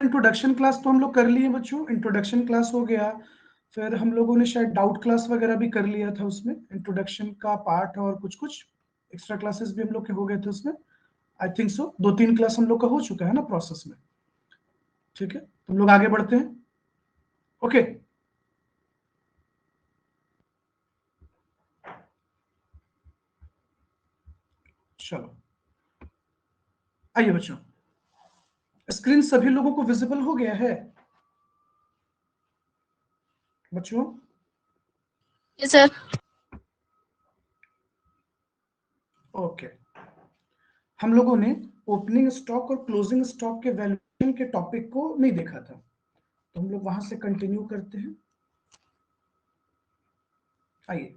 Introduction class तो हम लोग कर लिए बच्चों, इंट्रोडक्शन क्लास हो गया, फिर हम लोगों ने शायद डाउट क्लास वगैरह भी कर लिया था उसमें, इंट्रोडक्शन का पार्ट, और कुछ कुछ एक्स्ट्रा क्लासेस भी हम लोग के हो गए थे उसमें, आई थिंक सो 2-3 क्लास हम लोग का हो चुका है ना प्रोसेस में। ठीक है, तो हम लोग आगे बढ़ते हैं। ओके, चलो आइए बच्चों, स्क्रीन सभी लोगों को विजिबल हो गया है बच्चों? Yes sir. ओके, हम लोगों ने ओपनिंग स्टॉक और क्लोजिंग स्टॉक के वैल्यूएशन के टॉपिक को नहीं देखा था, तो हम लोग वहां से कंटिन्यू करते हैं। आइए,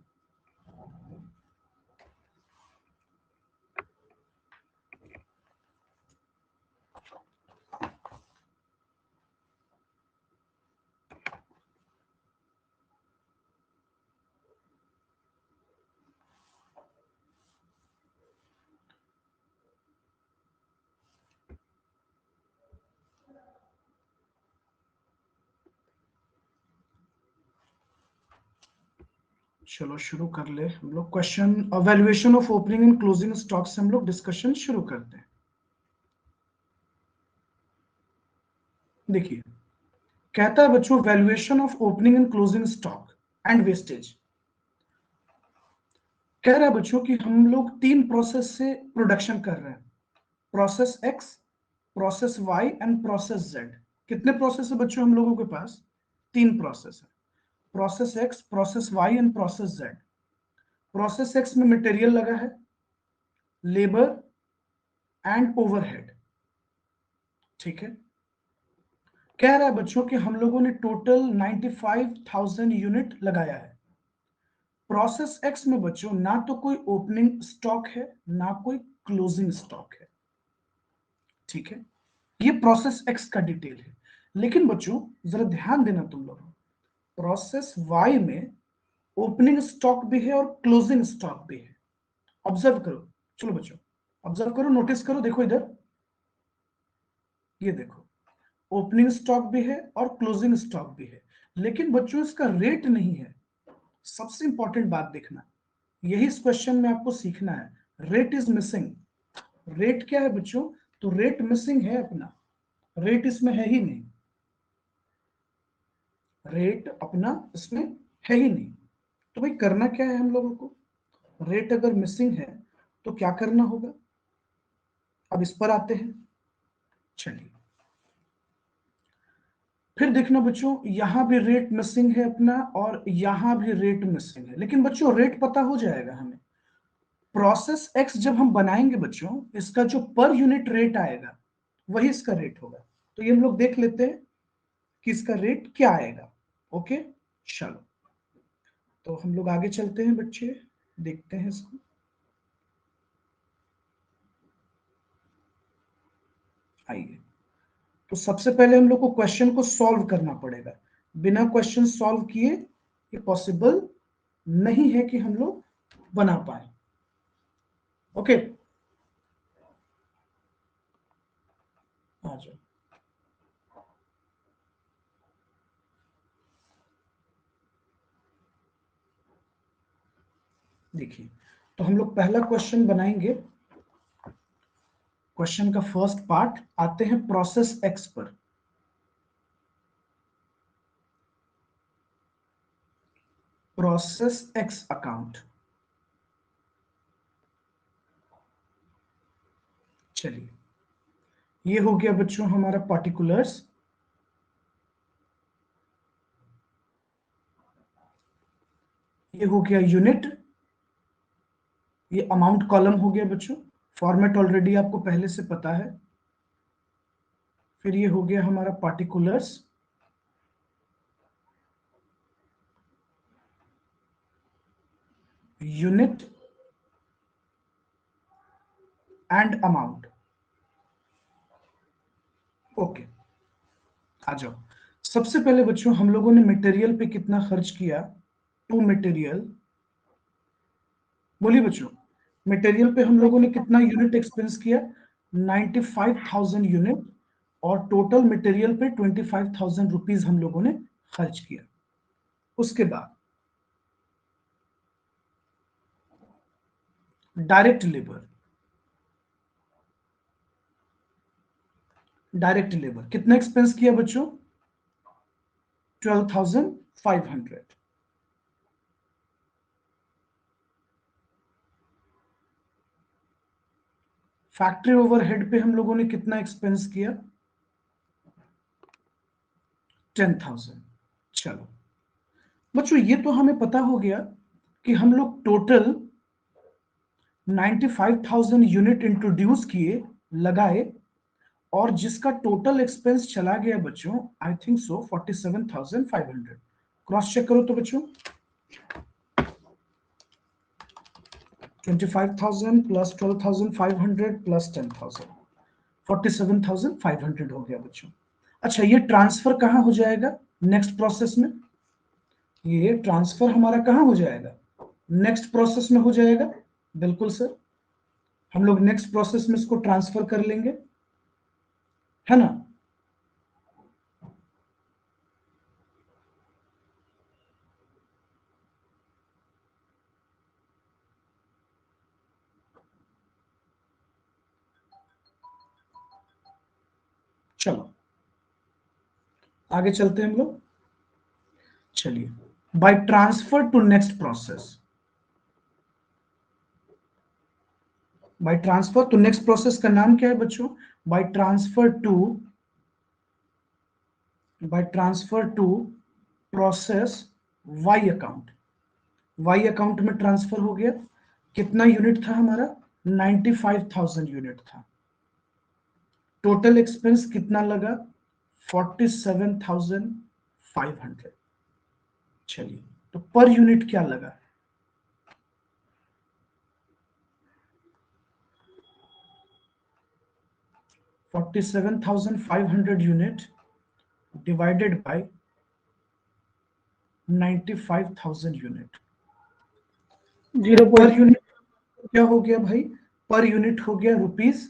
चलो शुरू कर ले हम लोग। Question valuation of opening and closing stock से हम लोग डिस्कशन शुरू करते हैं। देखिए, कहता है बच्चों valuation of opening and closing stock and wastage. कह रहा है बच्चों कि हम लोग 3 प्रोसेस से प्रोडक्शन कर रहे हैं, process X, process Y and process Z. कितने प्रोसेस है बच्चों हम लोगों के पास? 3 प्रोसेस है, process X, process Y and process Z. Process X में मटेरियल लगा है, लेबर एंड ओवरहेड। ठीक है, कह रहा है बच्चों कि हम लोगों ने टोटल 95,000 यूनिट लगाया है। प्रोसेस एक्स में बच्चों ना तो कोई ओपनिंग स्टॉक है ना कोई क्लोजिंग स्टॉक है। ठीक है, ये प्रोसेस एक्स का डिटेल है। लेकिन बच्चों जरा ध्यान देना तुम लोग, प्रोसेस वाई में ओपनिंग स्टॉक भी है और क्लोजिंग स्टॉक भी है। ऑब्जर्व करो, चलो बच्चों ऑब्जर्व करो, नोटिस करो, देखो इधर, ये देखो, ओपनिंग स्टॉक भी है और क्लोजिंग स्टॉक भी है, लेकिन बच्चों इसका रेट नहीं है। सबसे इंपॉर्टेंट बात देखना, यही इस क्वेश्चन में आपको सीखना है, रेट इज मिसिंग। रेट क्या है बच्चों? तो रेट मिसिंग है अपना, रेट इसमें है ही नहीं, रेट अपना इसमें है ही नहीं। तो भाई करना क्या है हम लोगों को? रेट अगर मिसिंग है तो क्या करना होगा? अब इस पर आते हैं। चलिए, फिर देखना बच्चों, यहां भी रेट मिसिंग है अपना और यहां भी रेट मिसिंग है, लेकिन बच्चों रेट पता हो जाएगा हमें। प्रोसेस एक्स जब हम बनाएंगे बच्चों, इसका जो पर यूनिट रेट आएगा वही इसका रेट होगा। तो ये हम लोग देख लेते हैं कि इसका रेट क्या आएगा। ओके, चलो तो हम लोग आगे चलते हैं बच्चे, देखते हैं इसको। आइए, तो सबसे पहले हम लोग को क्वेश्चन को सॉल्व करना पड़ेगा। बिना क्वेश्चन सॉल्व किए ये पॉसिबल नहीं है कि हम लोग बना पाए। ओके, आ जाओ। देखिए, तो हम लोग पहला क्वेश्चन बनाएंगे। क्वेश्चन का फर्स्ट पार्ट, आते हैं प्रोसेस एक्स पर। प्रोसेस एक्स अकाउंट, चलिए ये हो गया बच्चों हमारा पार्टिकुलर्स। ये हो गया यूनिट, ये अमाउंट कॉलम हो गया बच्चों, फॉर्मेट ऑलरेडी आपको पहले से पता है। फिर ये हो गया हमारा particulars, unit and amount. Okay, आ जाओ। सबसे पहले बच्चों हम लोगों ने मटेरियल पे कितना खर्च किया? टू मटेरियल, बोलिए बच्चों, मटेरियल पे हम लोगों ने कितना यूनिट एक्सपेंस किया? 95,000 यूनिट। और टोटल मटेरियल पे 25,000 रुपीज हम लोगों ने खर्च किया। उसके बाद डायरेक्ट लेबर, डायरेक्ट लेबर कितना एक्सपेंस किया बच्चों? 12,500। फैक्ट्री ओवरहेड पे हम लोगों ने कितना एक्सपेंस किया? 10,000। चलो बच्चों, ये तो हमें पता हो गया कि हम लोग टोटल 95,000 यूनिट इंट्रोड्यूस किए, लगाए, और जिसका टोटल एक्सपेंस चला गया बच्चों, I think so 47,500। Cross check करो तो बच्चों, 25,000 प्लस 12,500 प्लस 10,000, 47,500 हो गया बच्चों। अच्छा, ये ट्रांसफर कहां हो जाएगा नेक्स्ट प्रोसेस में? ये ट्रांसफर हमारा कहां हो जाएगा? नेक्स्ट प्रोसेस में हो जाएगा। बिल्कुल सर, हम लोग नेक्स्ट प्रोसेस में इसको ट्रांसफर कर लेंगे, है ना? चलो आगे चलते हैं हम लोग। चलिए, by transfer to next process, by transfer to next process का नाम क्या है बच्चों? By transfer to, by transfer to process Y account. Y account में ट्रांसफर हो गया। कितना यूनिट था हमारा? 95,000 यूनिट था। टोटल एक्सपेंस कितना लगा? 47,500। चलिए, तो पर यूनिट क्या लगा? 47,500 unit divided by 95,000 unit. Per unit क्या हो गया भाई? पर यूनिट हो गया ₹50,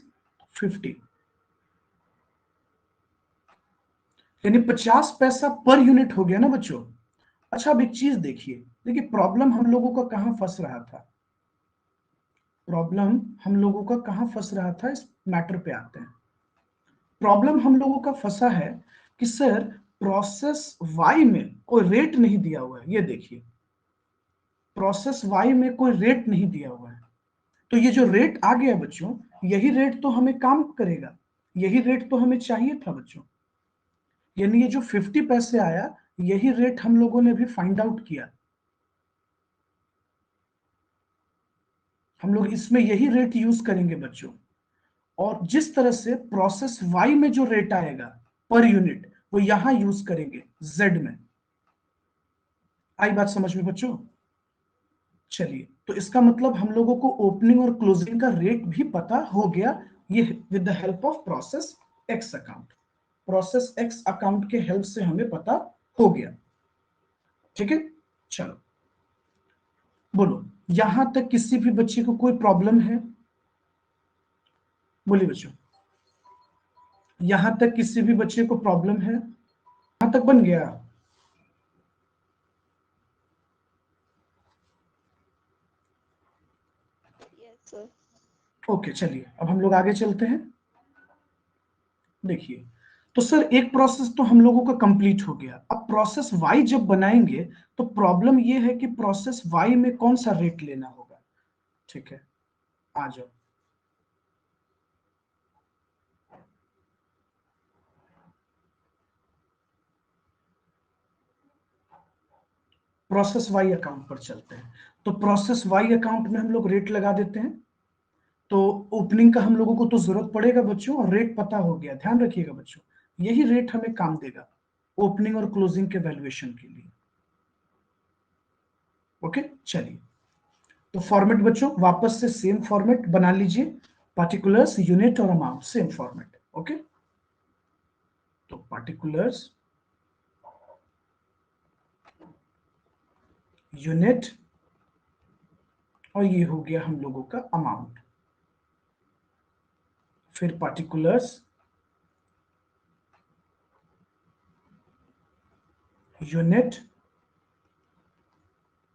यानी 50 पैसा पर यूनिट हो गया ना बच्चों। अच्छा, अब एक चीज देखिए, देखिए प्रॉब्लम हम लोगों का कहां फंस रहा था, प्रॉब्लम हम लोगों का कहां फंस रहा था, इस मैटर पे आते हैं। प्रॉब्लम हम लोगों का फंसा है कि सर प्रोसेस वाई में कोई रेट नहीं दिया हुआ है। ये देखिए, प्रोसेस वाई में कोई रेट नहीं दिया हुआ है। तो ये जो रेट आ गया बच्चों, यही रेट तो हमें काम करेगा, यही रेट तो हमें चाहिए था बच्चों। यानी ये जो 50 पैसे आया, यही रेट हम लोगों ने भी फाइंड आउट किया। हम लोग इसमें यही रेट यूज करेंगे बच्चों। और जिस तरह से प्रोसेस वाई में जो रेट आएगा पर यूनिट, वो यहां यूज करेंगे जेड में। आई बात समझ में बच्चों? चलिए, तो इसका मतलब हम लोगों को ओपनिंग और क्लोजिंग का रेट भी पता हो गया, ये with the help of process X account. Process X account के हेल्प से हमें पता हो गया। ठीक है, चलो बोलो, यहां तक किसी भी बच्चे को कोई प्रॉब्लम है? बोलिए बच्चों, यहां तक किसी भी बच्चे को प्रॉब्लम है? यहां तक बन गया? Yes, sir. ओके, चलिए अब हम लोग आगे चलते हैं। देखिए, तो सर एक प्रोसेस तो हम लोगों का कंप्लीट हो गया। अब प्रोसेस वाई जब बनाएंगे, तो प्रॉब्लम ये है कि प्रोसेस वाई में कौन सा रेट लेना होगा। ठीक है, आ जाओ। प्रोसेस वाई अकाउंट पर चलते हैं। तो प्रोसेस वाई अकाउंट में हम लोग रेट लगा देते हैं। तो ओपनिंग का हम लोगों को तो जरूरत पड़ेगा बच्चों, और रेट पता हो गया, ध्यान रखिएगा बच्चों, यही रेट हमें काम देगा ओपनिंग और क्लोजिंग के वैल्यूएशन के लिए। ओके, चलिए, तो फॉर्मेट बच्चों वापस से सेम फॉर्मेट बना लीजिए, पार्टिकुलर्स, यूनिट और अमाउंट, सेम फॉर्मेट। ओके, तो पार्टिकुलर्स, यूनिट, और ये हो गया हम लोगों का अमाउंट। फिर पार्टिकुलर्स, यूनिट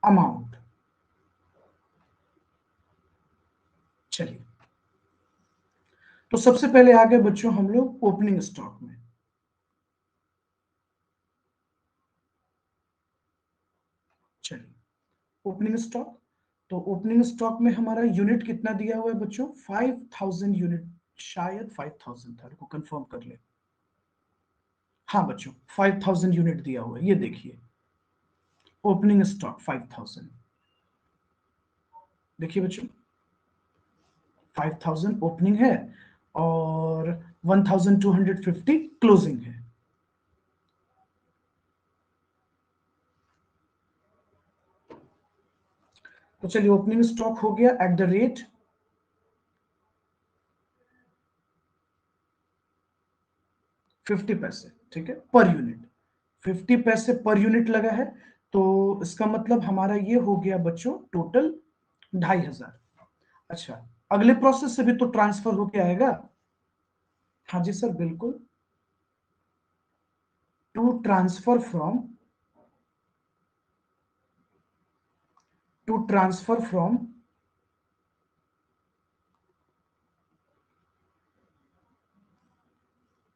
अमाउंट। चलिए, तो सबसे पहले आ गए बच्चों हम लोग ओपनिंग स्टॉक में। चलिए, ओपनिंग स्टॉक, तो ओपनिंग स्टॉक में हमारा यूनिट कितना दिया हुआ है बच्चों? 5000 यूनिट, शायद 5000 था, को कंफर्म कर ले। हाँ बच्चों, 5000 यूनिट दिया हुआ है, ये देखिए ओपनिंग स्टॉक 5000। देखिए बच्चों, 5000 ओपनिंग है और 1250 क्लोजिंग है। तो चलिए, ओपनिंग स्टॉक हो गया एट द रेट 50 पैसे, ठीक है, पर यूनिट। 50 पैसे पर यूनिट लगा है, तो इसका मतलब हमारा ये हो गया बच्चों टोटल 2500। अच्छा, अगले प्रोसेस से भी तो ट्रांसफर होके आएगा। हाँ जी सर, बिल्कुल। To transfer from, to transfer from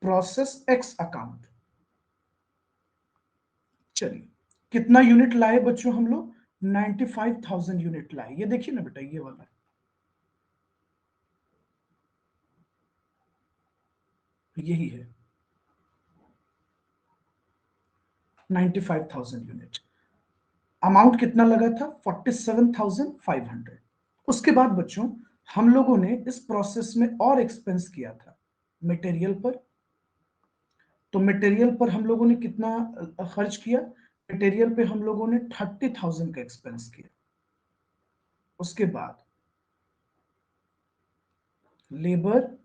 process X account. चलिए, कितना यूनिट लाए बच्चों हम लोग? 95,000 यूनिट लाए। ये देखिए ना बेटा, ये वाला यही है, 95,000 यूनिट। अमाउंट कितना लगा था? 47,500। उसके बाद बच्चों हम लोगों ने इस प्रोसेस में और एक्सपेंस किया था मटेरियल पर। तो मटेरियल पर हम लोगों ने कितना खर्च किया? मटेरियल पे हम लोगों ने 30,000 का एक्सपेंस किया। उसके बाद लेबर,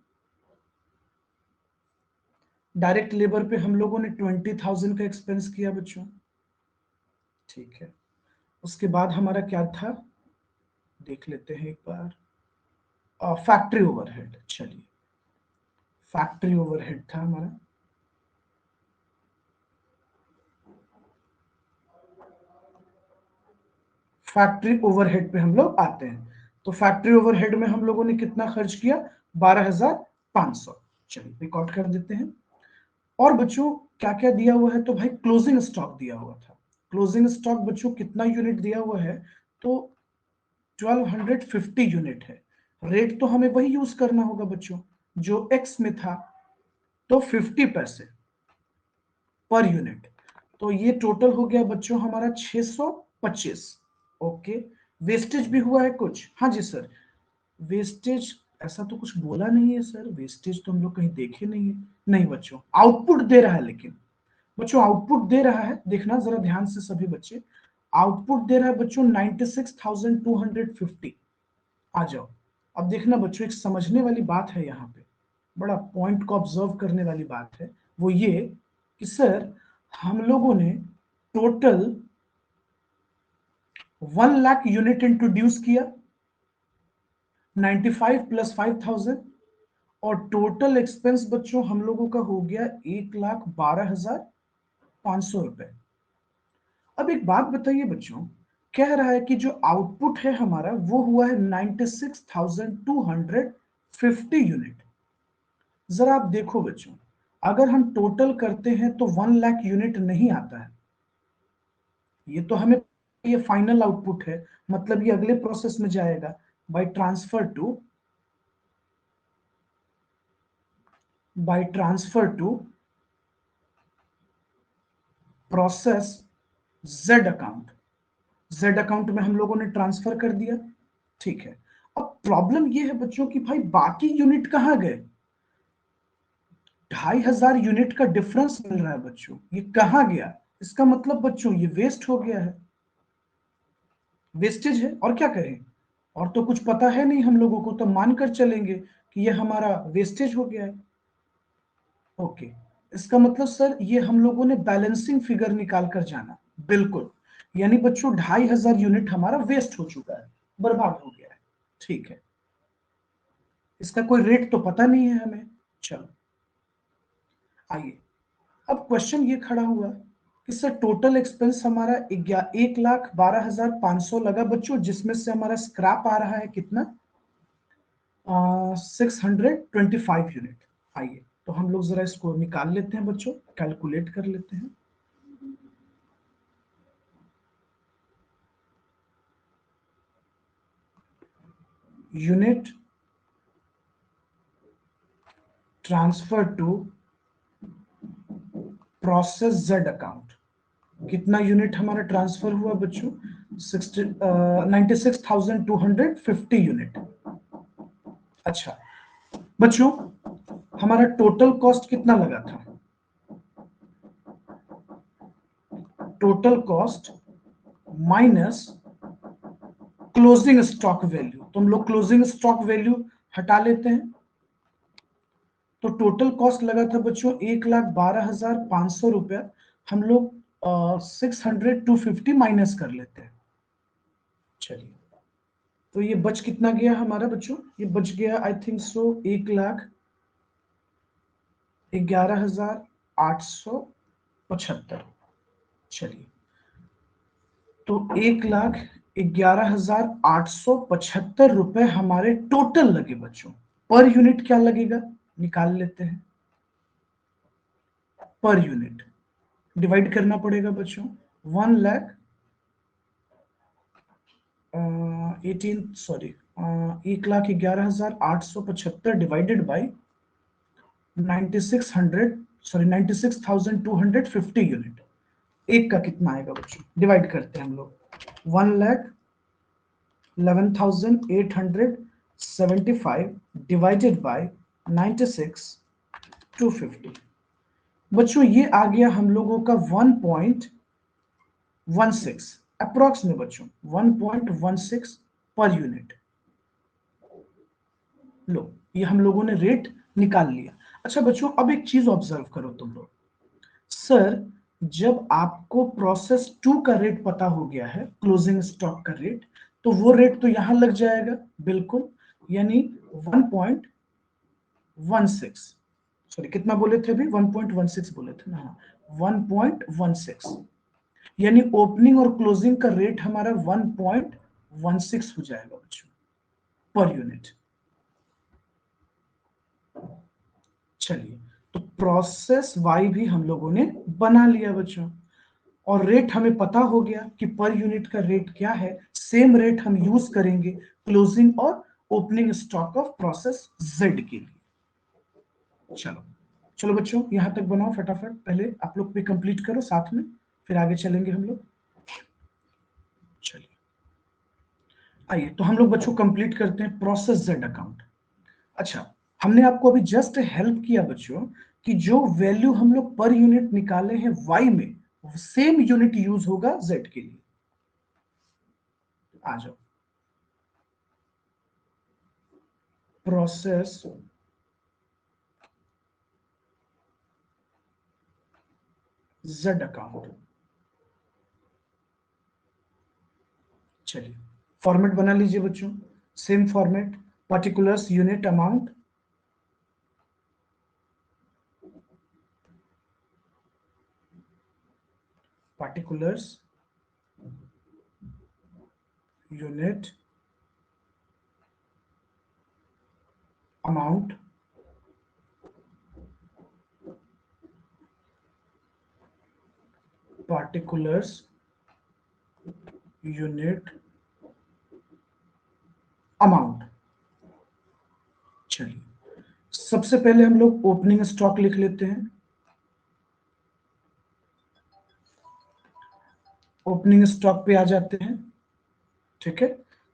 डायरेक्ट लेबर पे हम लोगों ने 20,000 का एक्सपेंस किया बच्चों, ठीक है। उसके बाद हमारा क्या था, देख लेते हैं एक बार, फैक्ट्री ओवरहेड। चलिए, फैक्ट्री ओवरहेड था हमारा, फैक्ट्री ओवरहेड पे हम लोग आते हैं। तो फैक्ट्री ओवरहेड में हम लोगों ने कितना खर्च किया? 12,500। चलिए, रिकॉर्ड कर देते हैं। और बच्चों क्या क्या दिया हुआ है? तो भाई क्लोजिंग स्टॉक दिया हुआ था। क्लोजिंग स्टॉक बच्चों कितना यूनिट दिया हुआ है? तो 1250 यूनिट है। रेट तो हमें वही यूज करना होगा बच्चों जो एक्स में था, तो 50 पैसे पर यूनिट। तो ये टोटल हो गया बच्चों हमारा 625। ओके, वेस्टेज भी हुआ है कुछ? हाँ जी सर, वेस्टेज ऐसा तो कुछ बोला नहीं है सर, वेस्टेज तो हम लोग कहीं देखे नहीं है। नहीं बच्चों, आउटपुट दे रहा है, लेकिन बच्चों आउटपुट दे रहा है, देखना जरा ध्यान से सभी बच्चे। आउटपुट दे रहा है बच्चों 96,250। आ जाओ, अब देखना बच्चों, एक समझने वाली बात है यहाँ पे, बड़ा पॉइंट को ऑब्जर्व करने वाली बात है। वो ये कि सर हम लोगों ने टोटल 1 लाख यूनिट इंट्रोड्यूस किया, 95 प्लस 5,000, और टोटल एक्सपेंस बच्चों हम लोगों का हो गया 1,12,500 रुपए। अब एक बात बताइए बच्चों, कह रहा है कि जो आउटपुट है हमारा वो हुआ है 96,250 यूनिट। जरा आप देखो बच्चों, अगर हम टोटल करते हैं तो 1 लाख यूनिट नहीं आता है। ये तो हमें, ये फाइनल आउटपुट है, मतलब ये अगले प्रोसेस में जाएगा by transfer to, by transfer to process Z account. Z account में हम लोगों ने ट्रांसफर कर दिया, ठीक है। अब प्रॉब्लम ये है बच्चों कि भाई बाकी यूनिट कहां गए? 2,500 यूनिट का डिफरेंस मिल रहा है बच्चों, ये कहां गया? इसका मतलब बच्चों ये वेस्ट हो गया है, वेस्टेज है, और क्या करें? और तो कुछ पता है नहीं हम लोगों को, तो मानकर चलेंगे कि ये हमारा वेस्टेज हो गया है। ओके, इसका मतलब सर ये हम लोगों ने बैलेंसिंग फिगर निकाल कर जाना, बिल्कुल। यानी बच्चों 2,500 यूनिट हमारा वेस्ट हो चुका है, बर्बाद हो गया है, ठीक है। इसका कोई रेट तो पता नहीं है हमें। चलो आइए, अब क्वेश्चन ये खड़ा हुआ इससे टोटल एक्सपेंस हमारा 1,12,500 लगा बच्चों, जिसमें से हमारा स्क्रैप आ रहा है कितना 625 यूनिट। आइए तो हम लोग जरा इसको निकाल लेते हैं बच्चों, कैलकुलेट कर लेते हैं। Unit transfer to process Z account, कितना यूनिट हमारा ट्रांसफर हुआ बच्चों 96,250 यूनिट। अच्छा बच्चों, हमारा टोटल कॉस्ट कितना लगा था, total cost minus closing stock value, तो हम लोग क्लोजिंग स्टॉक वैल्यू हटा लेते हैं। तो टोटल कॉस्ट लगा था बच्चों 1,12,500 रुपया, हम लोग 250 माइनस कर लेते हैं। चलिए तो ये बच कितना गया हमारा बच्चों, ये बच गया आई थिंक सो 1,11,875। चलिए तो 1,11,875 रुपए हमारे टोटल लगे बच्चों। पर यूनिट क्या लगेगा निकाल लेते हैं, पर यूनिट डिवाइड करना पड़ेगा बच्चों 1,11,875 डिवाइडेड बाई 96,250 यूनिट। एक का कितना आएगा बच्चों, डिवाइड करते हैं हम लोग 1,11,875 डिवाइडेड बाई 96,250। बच्चों ये आ गया हम लोगों का 1.16 अप्रोक्स में बच्चों 1.16 पर यूनिट। लो ये हम लोगों ने रेट निकाल लिया। अच्छा बच्चों, अब एक चीज ऑब्जर्व करो तुम लोग, सर जब आपको प्रोसेस 2 का रेट पता हो गया है, क्लोजिंग स्टॉक का रेट, तो वो रेट तो यहां लग जाएगा बिल्कुल, यानी 1.16, सॉरी कितना बोले थे अभी 1.16 बोले थे ना, 1.16, यानी ओपनिंग और क्लोजिंग का रेट हमारा 1.16 हो जाएगा बच्चों पर यूनिट। चलिए तो प्रोसेस वाई भी हम लोगों ने बना लिया बच्चों, और रेट हमें पता हो गया कि पर यूनिट का रेट क्या है, सेम रेट हम यूज करेंगे क्लोजिंग और opening stock of process Z के लिए। चलो चलो बच्चों यहां तक बनाओ फटाफट, पहले आप लोग भी कंप्लीट करो साथ में, फिर आगे चलेंगे हम लोग। चलिए आइए तो हम लोग बच्चों कंप्लीट करते हैं प्रोसेस जेड अकाउंट। अच्छा हमने आपको अभी जस्ट हेल्प किया बच्चों कि जो वैल्यू हम लोग पर यूनिट निकाले हैं वाई में, सेम यूनिट यूज होगा जेड के लिए। आ जाओ, प्रोसेस जेड अकाउंट। चलिए फॉर्मेट बना लीजिए बच्चों, same format, particulars unit amount, particulars unit amount, particulars unit amount. चलिए सबसे पहले हम लोग ओपनिंग स्टॉक लिख लेते हैं। ओपनिंग स्टॉक पे आ जाते हैं, ठीक है।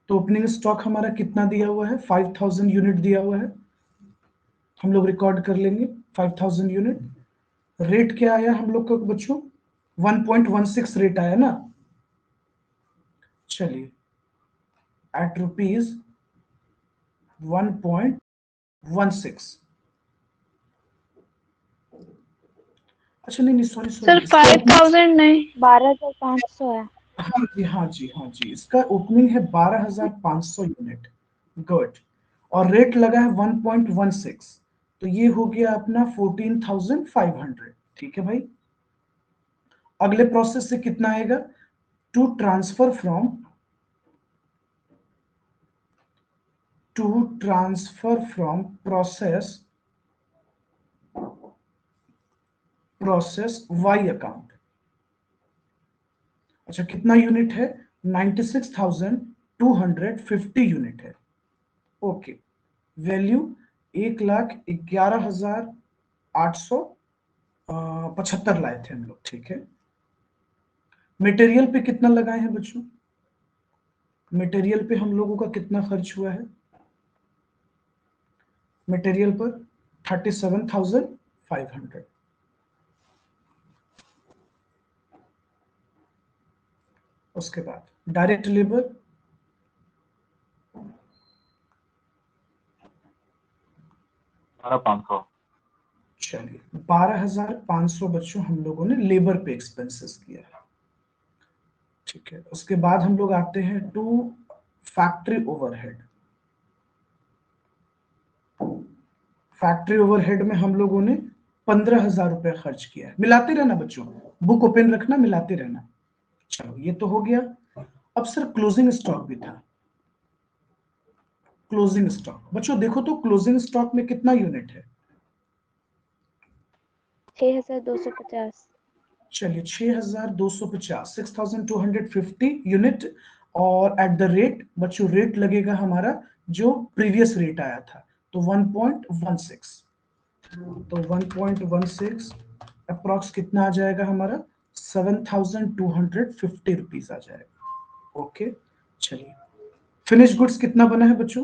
तो ओपनिंग स्टॉक हमारा कितना दिया हुआ है 5,000 यूनिट दिया हुआ है, हम लोग रिकॉर्ड कर लेंगे 5,000 यूनिट। रेट क्या आया हम लोग का बच्चों 1.16 रेट आया ना। चलिए एट रुपीज 1.16। अच्छा नहीं नहीं सॉरी सर सॉरी, 5,000 नहीं 12,500 है। हाँ जी हाँ जी हाँ जी, इसका ओपनिंग है 12,500 यूनिट, गुड, और रेट लगा है 1.16, तो ये हो गया अपना 14,500, ठीक है भाई। अगले प्रोसेस से कितना आएगा, to transfer from process Y account. अच्छा कितना यूनिट है, 96,250 यूनिट है। ओके, वैल्यू 1,11,875 लाए थे हम लोग, ठीक है। मटेरियल पे कितना लगाए हैं बच्चों, मटेरियल पे हम लोगों का कितना खर्च हुआ है, मटेरियल पर 37,500। उसके बाद डायरेक्ट लेबर 12,500। चलिए 12,500 बच्चों हम लोगों ने लेबर पे एक्सपेंसेस किया है, ठीक है। उसके बाद हम लोग आते हैं to factory overhead. Factory overhead में हम लोगों ने 15,000 रुपए खर्च किया है। मिलाते रहना बच्चों, बुक ओपन रखना, मिलाते रहना। चलो ये तो हो गया। अब सर क्लोजिंग स्टॉक भी था। क्लोजिंग स्टॉक बच्चों देखो तो क्लोजिंग स्टॉक में कितना यूनिट है, 6,250। चलिए 6,250, 6,250 यूनिट। और एट द रेट बच्चों, रेट लगेगा हमारा जो प्रीवियस रेट आया था, तो 1.16। तो 1.16 अप्रॉक्स कितना आ जाएगा हमारा, 7,250 रुपीज आ जाएगा। ओके चलिए, फिनिश गुड्स कितना बना है बच्चों,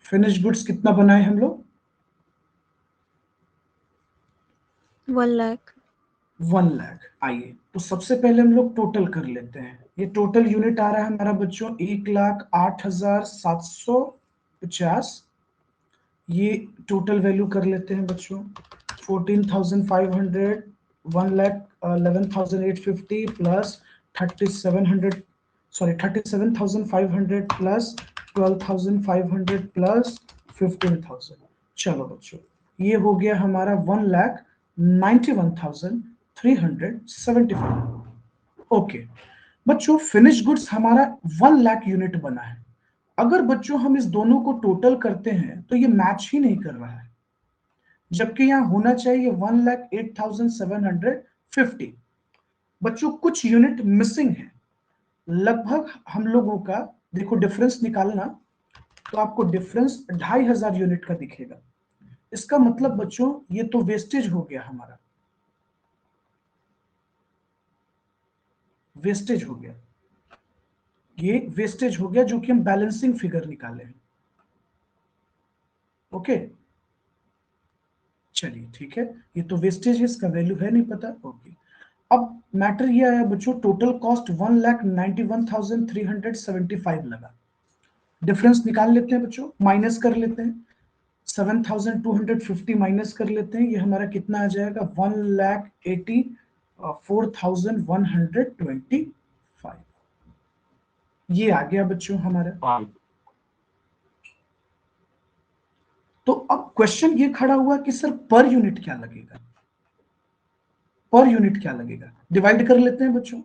फिनिश गुड्स कितना बनाए हम लोग, 1 लाख। 1 लाख। आइए तो सबसे पहले हम लोग टोटल कर लेते हैं। ये टोटल यूनिट आ रहा है हमारा बच्चों 1,08,750। ये टोटल वैल्यू कर लेते हैं बच्चों, 14,500, 1,11,850 प्लस 3,700, सॉरी 37,500 प्लस 12,500 प्लस 15,000। चलो बच्चों ये हो गया हमारा 1,91,375। ओके बच्चों, फिनिश गुड्स हमारा 1 लाख यूनिट बना है। अगर बच्चों हम इस दोनों को टोटल करते हैं तो ये मैच ही नहीं कर रहा है, जबकि यहां होना चाहिए 1,08,750। बच्चों कुछ यूनिट मिसिंग है, लगभग हम लोगों का, देखो डिफरेंस निकालना तो आपको डिफरेंस 2,500 यूनिट का दिखेगा। इसका मतलब बच्चों ये तो वेस्टेज हो गया हमारा, वेस्टेज हो गया, ये वेस्टेज हो गया जो कि हम बैलेंसिंग फिगर निकाले हैं। ओके चलिए ठीक है, ये तो वेस्टेज है, इसका वैल्यू है नहीं पता। ओके अब मैटर ये आया बच्चों, टोटल कॉस्ट 1,91,375 लगा। डिफरेंस निकाल लेते हैं बच्चों, माइनस कर लेते हैं, 7,250 माइनस कर लेते हैं, ये हमारा कितना आ जाएगा, 1,84,125। ये आ गया बच्चों हमारा। तो अब क्वेश्चन ये खड़ा हुआ कि सर पर यूनिट क्या लगेगा, पर यूनिट क्या लगेगा, डिवाइड कर लेते हैं बच्चों।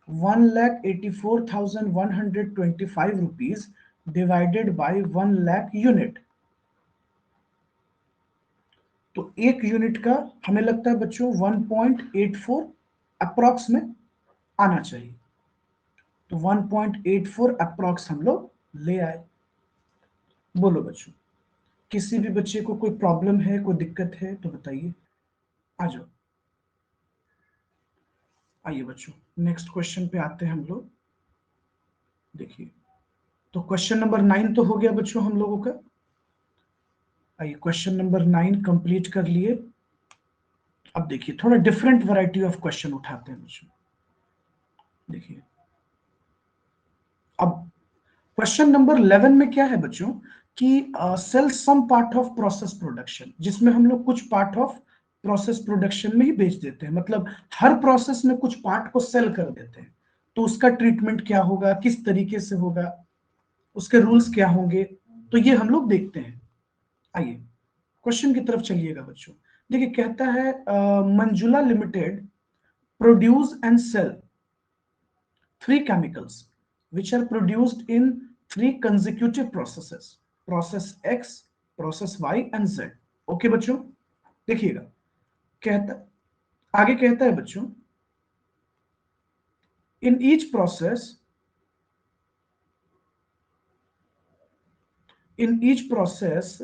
1,84,125 rupees divided by 1 lakh unit, तो एक यूनिट का हमें लगता है बच्चों 1.84 अप्रॉक्स में आना चाहिए, तो 1.84 अप्रॉक्स हम लोग ले आए। बोलो बच्चों, किसी भी बच्चे को कोई प्रॉब्लम है, कोई दिक्कत है तो बताइए, आ जाओ। आइए बच्चों नेक्स्ट क्वेश्चन पे आते हैं हम लोग। देखिए तो क्वेश्चन नंबर 9 तो हो गया बच्चों हम लोगों का। आइए क्वेश्चन नंबर 9 कंप्लीट कर लिए। अब देखिए थोड़ा डिफरेंट वैरायटी ऑफ क्वेश्चन उठाते हैं बच्चों। देखिए अब क्वेश्चन नंबर 11 में क्या है बच्चों कि sell some part of process production, जिसमें हम लोग कुछ पार्ट ऑफ प्रोसेस प्रोडक्शन में ही बेच देते हैं, मतलब हर प्रोसेस में कुछ पार्ट को सेल कर देते हैं, तो उसका ट्रीटमेंट क्या होगा, किस तरीके से होगा, उसके रूल्स क्या होंगे, तो ये हम लोग देखते हैं। आइए क्वेश्चन की तरफ चलिएगा बच्चों। देखिए कहता है Manjula limited produce and sell 3 chemicals which are produced in 3 consecutive processes, process X, process Y and Z। Okay बच्चों, देखिएगा कहता, आगे कहता है बच्चों, in each process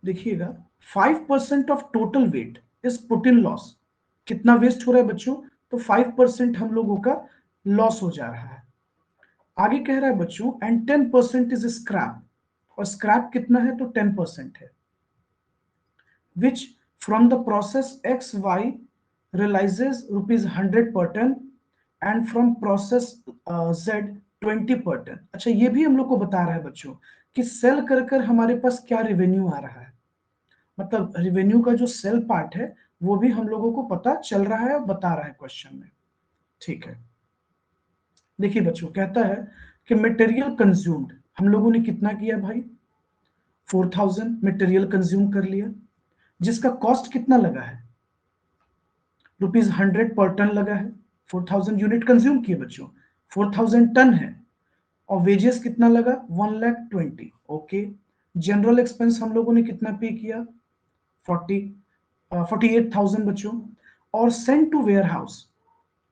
देखिएगा 5% of total weight is put in loss. कितना वेस्ट हो रहा है बच्चों? तो 5% हम लोगों का लॉस हो जा रहा है। आगे कह रहा है बच्चों एंड 10% इज स्क्रैप, और स्क्रैप कितना है? तो 10% है। Which from the process X Y realises ₹100 per ton and from process Z 20 per ton। अच्छा, ये भी हम लोग को बता रहा है बच्चों कि सेल कर कर हमारे पास क्या रेवेन्यू आ रहा है, मतलब रेवेन्यू का जो सेल पार्ट है वो भी हम लोगों को पता चल रहा है, बता रहा है क्वेश्चन में। ठीक है, देखिए बच्चों कहता है कि मटेरियल कंज्यूम्ड हम लोगों ने कितना किया भाई? 4000 मटेरियल कंज्यूम कर लिया, जिसका कॉस्ट कितना लगा है? ₹100 पर टन लगा है। 4000 यूनिट कंज्यूम किए बच्चों, 4000 टन है, और वेजेस कितना लगा? 1,20,000। ओके, जनरल एक्सपेंस हम लोगों ने कितना पे किया? 48,000 बच्चों। और सेंड टू वेयर हाउस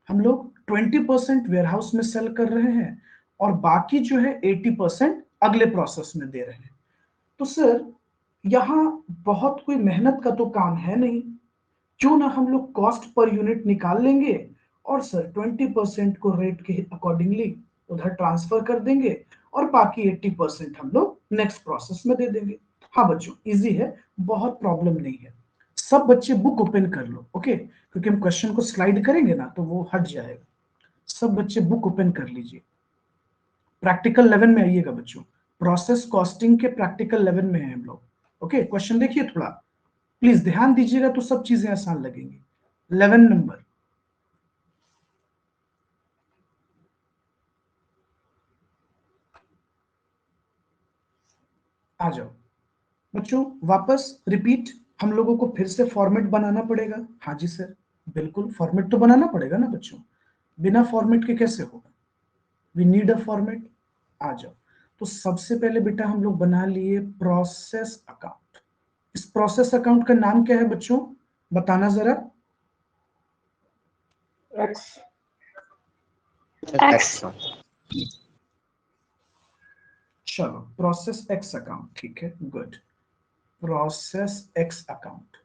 हम लोग 20% वेयर हाउस में सेल कर रहे हैं, और बाकी जो है 80% अगले प्रोसेस में दे रहे हैं। तो सर यहां बहुत कोई मेहनत का तो काम है नहीं, क्यों ना हम लोग कॉस्ट पर यूनिट निकाल लेंगे और सर 20% को रेट के अकॉर्डिंगली उधर ट्रांसफर कर देंगे, और बाकी 80% हम लोग नेक्स्ट प्रोसेस में दे देंगे। हाँ बच्चों, इजी है, बहुत प्रॉब्लम नहीं है। सब बच्चे बुक ओपन कर लो, ओके, क्योंकि हम क्वेश्चन को स्लाइड करेंगे ना तो वो हट जाएगा। सब बच्चे बुक ओपन कर लीजिए, प्रैक्टिकल 11 में आइएगा बच्चों, प्रोसेस कॉस्टिंग के प्रैक्टिकल 11 में है हम लोग। ओके, क्वेश्चन देखिए थोड़ा, प्लीज ध्यान दीजिएगा तो सब चीजें आसान लगेंगी। 11 नंबर, आ जाओ बच्चों, वापस रिपीट, हम लोगों को फिर से फॉर्मेट बनाना पड़ेगा। हाँ जी सर, बिल्कुल फॉर्मेट तो बनाना पड़ेगा ना बच्चों, बिना फॉर्मेट के कैसे होगा? We need a format. आ जाओ, तो सबसे पहले बेटा हम लोग बना लिए प्रोसेस अकाउंट। इस प्रोसेस अकाउंट का नाम क्या है बच्चों, बताना जरा। एक्स एक्स चलो, प्रोसेस एक्स अकाउंट, ठीक है, गुड, प्रोसेस एक्स अकाउंट।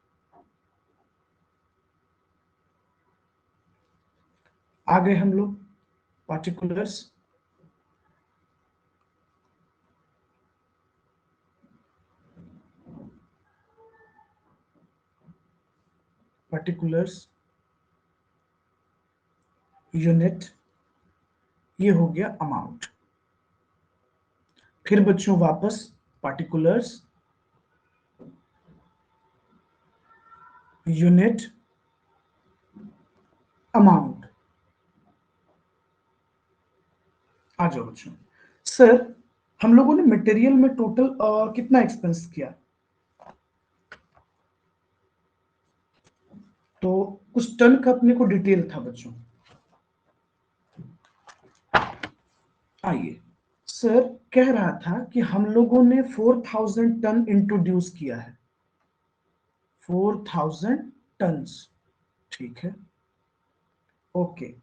आगे हम लोग पार्टिकुलर्स, यूनिट, ये हो गया अमाउंट। फिर बच्चों वापस पार्टिकुलर्स, यूनिट, अमाउंट। आ जाओ बच्चों, सर हम लोगों ने मटेरियल में टोटल कितना एक्सपेंस किया? तो कुछ टन का अपने को डिटेल था बच्चों। आइए, सर कह रहा था कि हम लोगों ने 4000 टन इंट्रोड्यूस किया है, 4000 टन्स, ठीक है, ओके,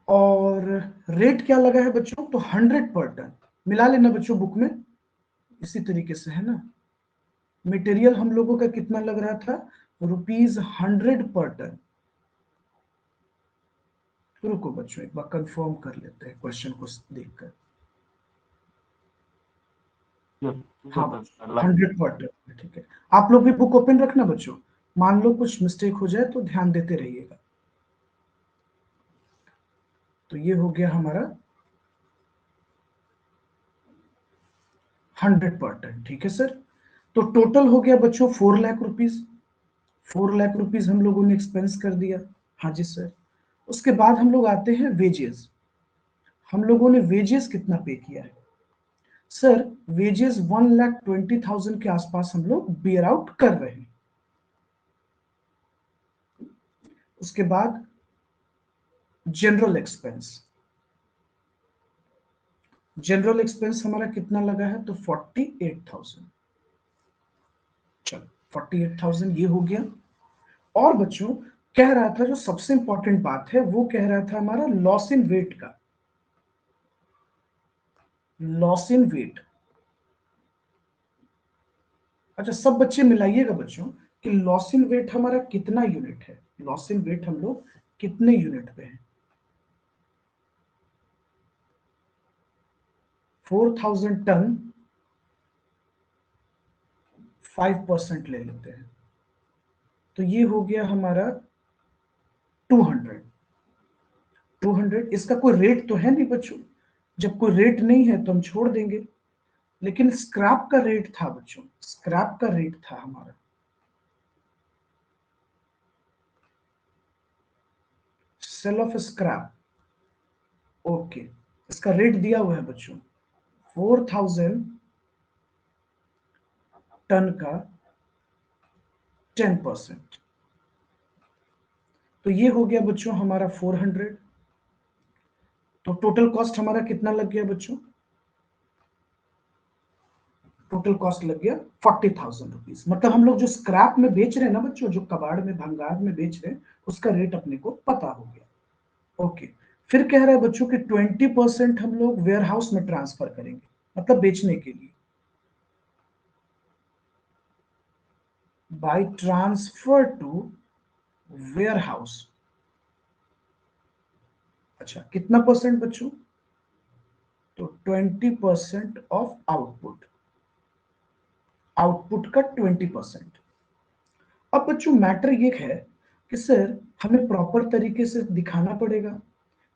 और रेट क्या लगा है बच्चों? तो 100 पर टन। मिला लेना बच्चों बुक में, इसी तरीके से है ना। मटेरियल हम लोगों का कितना लग रहा था? ₹100 पर टन। रुको बच्चों, एक बार कंफर्म कर लेते हैं क्वेश्चन को देखकर। हाँ, 100 पर टन, ठीक है। आप लोग भी बुक ओपन रखना बच्चों, मान लो कुछ मिस्टेक हो जाए तो ध्यान देते रहिएगा। तो ये हो गया हमारा 100 पर टन, ठीक है सर। तो टोटल हो गया बच्चों 4 लाख रुपीज, 4 लाख रुपीज हम लोगों ने एक्सपेंस कर दिया। हाँ जी सर। उसके बाद हम लोग आते हैं वेजेस, हम लोगों ने वेजेस कितना पे किया है? सर वेजेस 1,20,000 के आसपास हम लोग बियर आउट कर रहे हैं। उसके बाद जनरल एक्सपेंस। जनरल एक्सपेंस हमारा कितना लगा है, तो 48,000। चलो 48,000 ये हो गया। और बच्चों कह रहा था, जो सबसे इंपॉर्टेंट बात है वो कह रहा था हमारा लॉस इन वेट का। लॉस इन वेट, अच्छा सब बच्चे मिलाइएगा बच्चों कि लॉस इन वेट हमारा कितना यूनिट है। लॉस इन वेट हम लोग कितने यूनिट पे हैं। 4,000 टन 5% ले लेते हैं, तो ये हो गया हमारा 200। 200, इसका कोई रेट तो है नहीं बच्चों, जब कोई रेट नहीं है तो हम छोड़ देंगे। लेकिन स्क्रैप का रेट था बच्चों, स्क्रैप का रेट था हमारा सेल ऑफ स्क्रैप। ओके, इसका रेट दिया हुआ है बच्चों 4,000 टन का 10%। तो ये हो गया बच्चों हमारा 400। तो टोटल कॉस्ट हमारा कितना लग गया बच्चों, टोटल कॉस्ट लग गया 40,000 रुपीज। मतलब हम लोग जो स्क्रैप में बेच रहे हैं ना बच्चों, जो कबाड़ में भंगार में बेच रहे हैं, उसका रेट अपने को पता हो गया। ओके, फिर कह रहा है बच्चों कि 20% हम लोग वेयर हाउस में ट्रांसफर करेंगे, मतलब बेचने के लिए। By transfer to warehouse. अच्छा कितना परसेंट बच्चों, तो 20% ऑफ आउटपुट, आउटपुट का 20%। अब बच्चों मैटर ये है कि सर हमें प्रॉपर तरीके से दिखाना पड़ेगा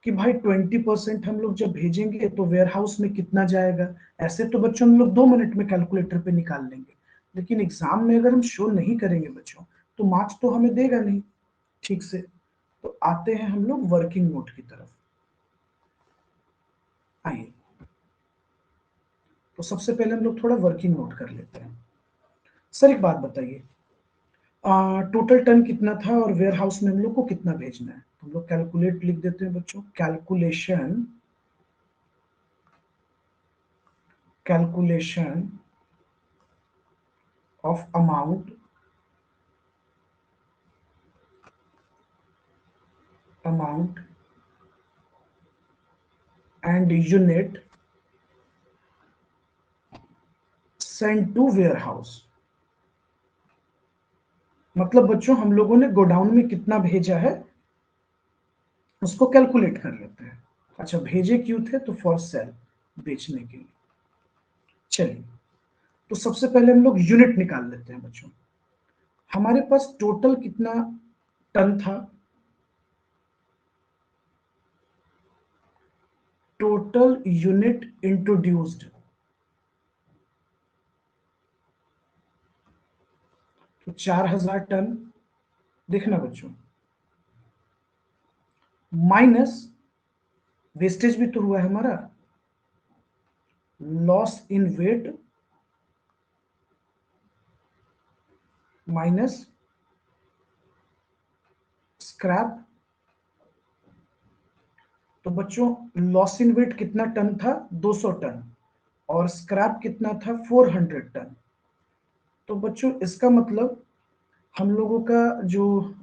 कि भाई 20% हम लोग जब भेजेंगे तो वेयर हाउस में कितना जाएगा। ऐसे तो बच्चों हम लोग 2 मिनट में कैलकुलेटर पे निकाल लेंगे, लेकिन एग्जाम में अगर हम शो नहीं करेंगे बच्चों तो मार्क्स तो हमें देगा नहीं ठीक से। तो आते हैं हम लोग वर्किंग नोट की तरफ। आइए, तो सबसे पहले हम लोग थोड़ा वर्किंग नोट कर लेते हैं। सर एक बात बताइए, टोटल टन कितना था और वेयर हाउस में हम लोग को कितना भेजना है। तो हम लोग कैलकुलेट लिख देते हैं बच्चों, calculation, calculation of amount, amount and unit send to warehouse. मतलब बच्चों हम लोगों ने गोडाउन में कितना भेजा है उसको कैलकुलेट कर लेते हैं। अच्छा भेजे क्यों थे, तो फॉर सेल, बेचने के लिए। चलिए, तो सबसे पहले हम लोग यूनिट निकाल लेते हैं बच्चों। हमारे पास टोटल कितना टन था, टोटल यूनिट इंट्रोड्यूस्ड, तो 4,000 टन। देखना बच्चों, माइनस वेस्टेज भी तो हुआ है हमारा, loss in wait minus scrap. तो बच्चों लॉस इन वेट कितना टन था, 200 टन, और स्क्रैप कितना था, 400 टन। तो बच्चों इसका मतलब हम लोगों का जो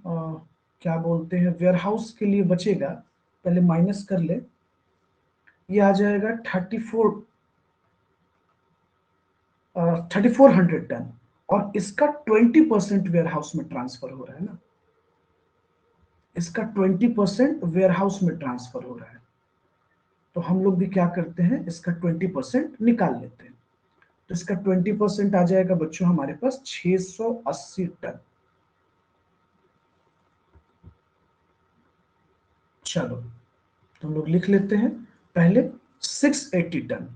क्या बोलते हैं वेयर हाउस के लिए बचेगा, पहले माइनस कर ले, ये आ जाएगा 3,400 टन। और इसका 20% वेयर हाउस में ट्रांसफर हो रहा है ना, इसका 20% वेयर हाउस में ट्रांसफर हो रहा है। तो हम लोग भी क्या करते हैं, इसका 20% निकाल लेते हैं। तो इसका 20% आ जाएगा बच्चों हमारे पास 680 टन। चलो तो हम लोग लिख लेते हैं पहले 680 टन।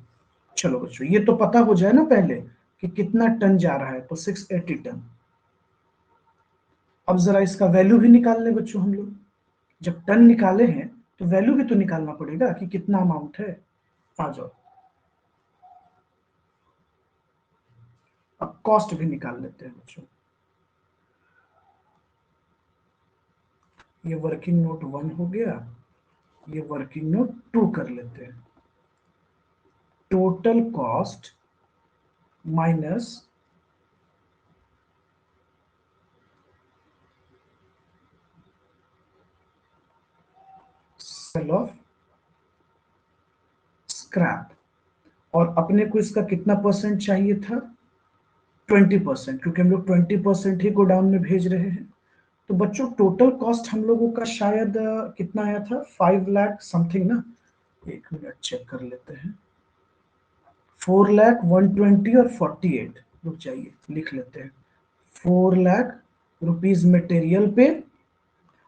चलो बच्चों ये तो पता हो जाए ना पहले कि कितना टन जा रहा है, तो 680 टन। अब जरा इसका वैल्यू भी निकाल लें बच्चों हम लोग। जब टन निकाले हैं तो वैल्यू भी तो निकालना पड़ेगा कि कितना अमाउंट है। आ जाओ, अब कॉस्ट भी निकाल लेते हैं बच्चों। ये वर्किंग नोट 1 हो गया, ये वर्किंग नोट 2 कर लेते हैं। Total cost minus cell of scrap, और अपने को इसका कितना परसेंट चाहिए था? 20%, क्योंकि हम लोग 20% ही गोडाउन में भेज रहे हैं। तो बच्चों टोटल कॉस्ट हम लोगों का शायद कितना आया था? 5 लाख समथिंग ना, एक मिनट चेक कर लेते हैं। 4 लाख 120 और 48, रुक जाइए लिख लेते हैं। 4 लाख रुपीज मटेरियल पे,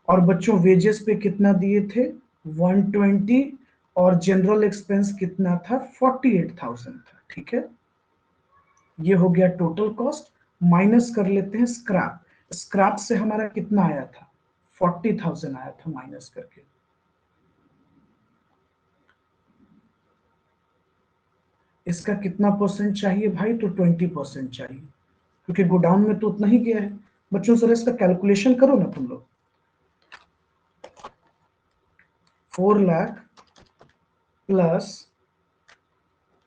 और बच्चों वेजेस पे कितना दिए थे? 120, और जनरल एक्सपेंस कितना था? 48,000 था। ठीक है, ये हो गया टोटल कॉस्ट। माइनस कर लेते हैं स्क्रैप। स्क्रैप से हमारा कितना आया था? 40,000 आया था माइनस करके। इसका कितना परसेंट चाहिए भाई? तो 20% चाहिए, क्योंकि गोडाउन में तो उतना ही गया है। बच्चों जरा इसका कैलकुलेशन करो ना तुम लोग। 4 लाख प्लस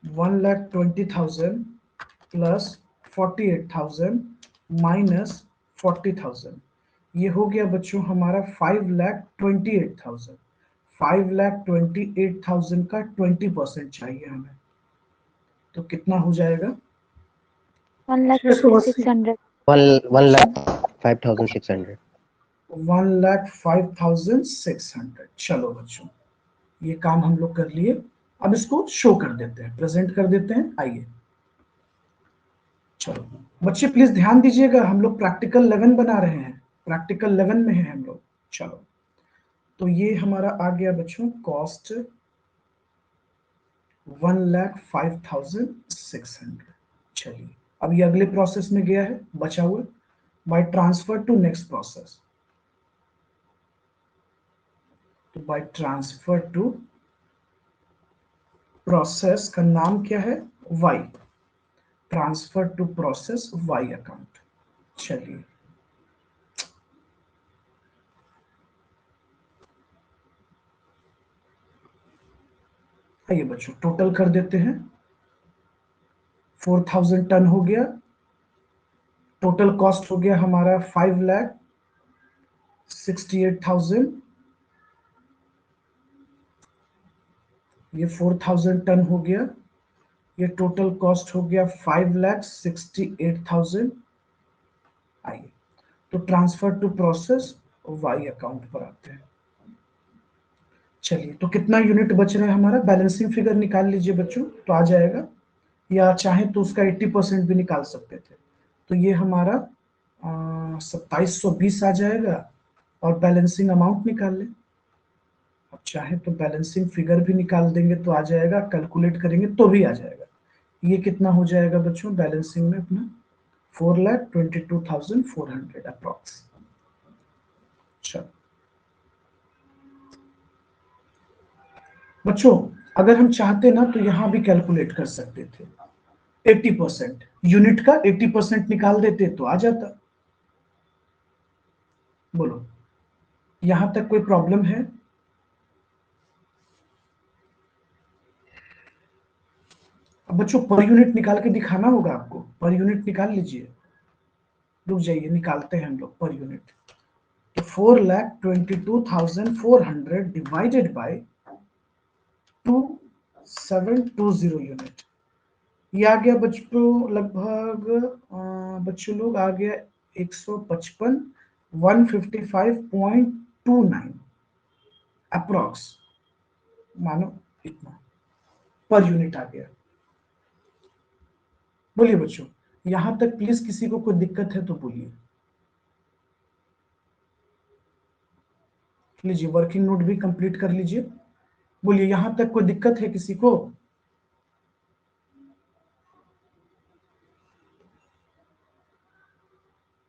1,20,000 प्लस 48,000 माइनस 40,000, ये हो गया बच्चों हमारा 5,28,000। 5,28,000 का 20% चाहिए हमें, तो कितना हो जाएगा? 1,06,600 1,05,600। 1,05,600। चलो बच्चों, ये काम हम लोग कर लिए। अब इसको शो कर देते हैं, प्रेजेंट कर देते हैं। आइए, चलो बच्चे प्लीज ध्यान दीजिएगा, हम लोग प्रैक्टिकल 11 बना रहे हैं, प्रैक्टिकल 11 में है हम लोग। चलो, तो ये हमारा आ गया बच्चों कॉस्ट 1,05,600। चलिए, अब ये अगले प्रोसेस में गया है बचा हुआ, by transfer to next process. तो बाय ट्रांसफर टू प्रोसेस का नाम क्या है? Y. Transfer to process Y account. चलिए, आइए बच्चों टोटल कर देते हैं। 4,000 टन हो गया, टोटल कॉस्ट हो गया हमारा 5,68,000। ये 4,000 टन हो गया, ये टोटल कॉस्ट हो गया 5,68,000। आइए, तो transfer to process Y account पर आते हैं। चलिए, तो कितना यूनिट बच रहा है हमारा? बैलेंसिंग फिगर निकाल लीजिए बच्चों, तो आ जाएगा, या चाहे तो उसका 80% भी निकाल सकते थे। तो ये हमारा 2,720 आ जाएगा, और बैलेंसिंग अमाउंट निकाल लें। अब चाहे तो बैलेंसिंग फिगर भी निकाल देंगे तो आ जाएगा, कैलकुलेट करेंगे तो भी आ जाएगा। ये कितना हो जाएगा बच्चों बैलेंसिंग में अपना? 4,22,400 अप्रॉक्स। चलो बच्चों, अगर हम चाहते ना तो यहां भी कैलकुलेट कर सकते थे। 80% यूनिट का 80% निकाल देते तो आ जाता। बोलो, यहां तक कोई प्रॉब्लम है? अब बच्चों पर यूनिट निकाल के दिखाना होगा आपको, पर यूनिट निकाल लीजिए। रुक जाइए, निकालते हैं हम लोग पर यूनिट। तो 4,22,400 डिवाइडेड बाय 2,720 यूनिट, ये आ गया बच्चों लगभग बच्चों लोग आ गया 155, 155.29 अप्रॉक्स, मानो इतना पर यूनिट आ गया। बोलिए बच्चों, यहां तक प्लीज किसी को कोई दिक्कत है तो बोलिए। लीजिए, वर्किंग नोट भी कंप्लीट कर लीजिए। बोलिए, यहां तक कोई दिक्कत है किसी को?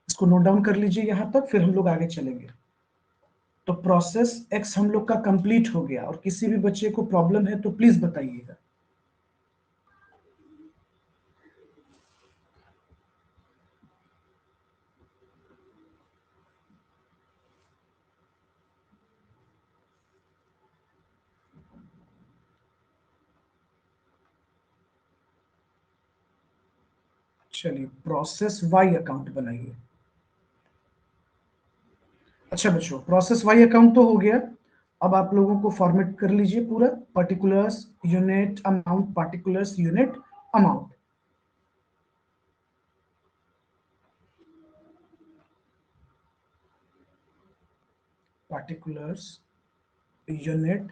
इसको नोट डाउन कर लीजिए यहां तक, फिर हम लोग आगे चलेंगे। तो प्रोसेस एक्स हम लोग का कंप्लीट हो गया, और किसी भी बच्चे को प्रॉब्लम है तो प्लीज बताइएगा। चलिए प्रोसेस वाई अकाउंट बनाइए। अच्छा बच्चों, प्रोसेस वाई अकाउंट तो हो गया। अब आप लोगों को फॉर्मेट कर लीजिए पूरा, particulars unit amount, particulars unit amount. particulars unit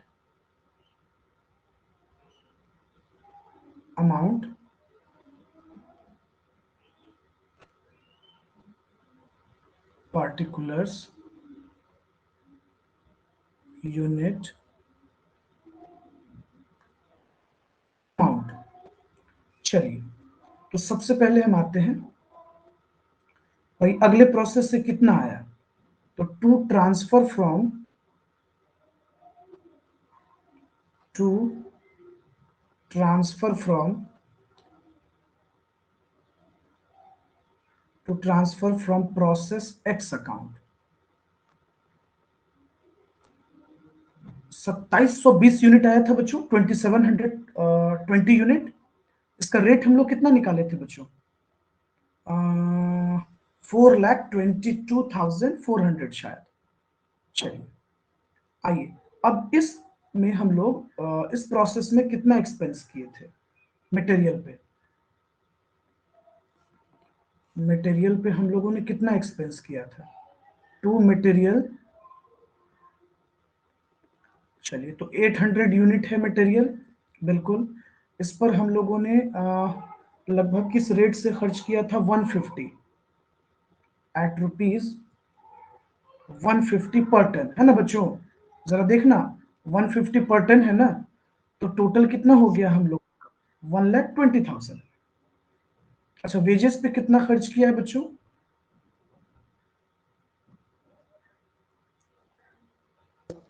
amount particulars unit amount। चलिए तो सबसे पहले हम आते हैं भाई अगले प्रोसेस से कितना आया, तो to transfer from process X account 2720 unit आया था बच्चों, 2720 यूनिट। इसका रेट हम लोग कितना निकाले थे बच्चों, 4,22,400 शायद। चलिए आइए, अब इस में हम लोग इस प्रोसेस में कितना एक्सपेंस किए थे मटेरियल पे, मटेरियल पे हम लोगों ने कितना एक्सपेंस किया था, टू मटेरियल। चलिए तो 800 यूनिट है मटेरियल, बिल्कुल। इस पर हम लोगों ने लगभग किस रेट से खर्च किया था, 150 एट रुपीज 150 पर टन, है ना बच्चों। जरा देखना 150 पर टन है ना, तो टोटल कितना हो गया हम लोग, 1,20,000। अच्छा वेजेस पे कितना खर्च किया है बच्चों,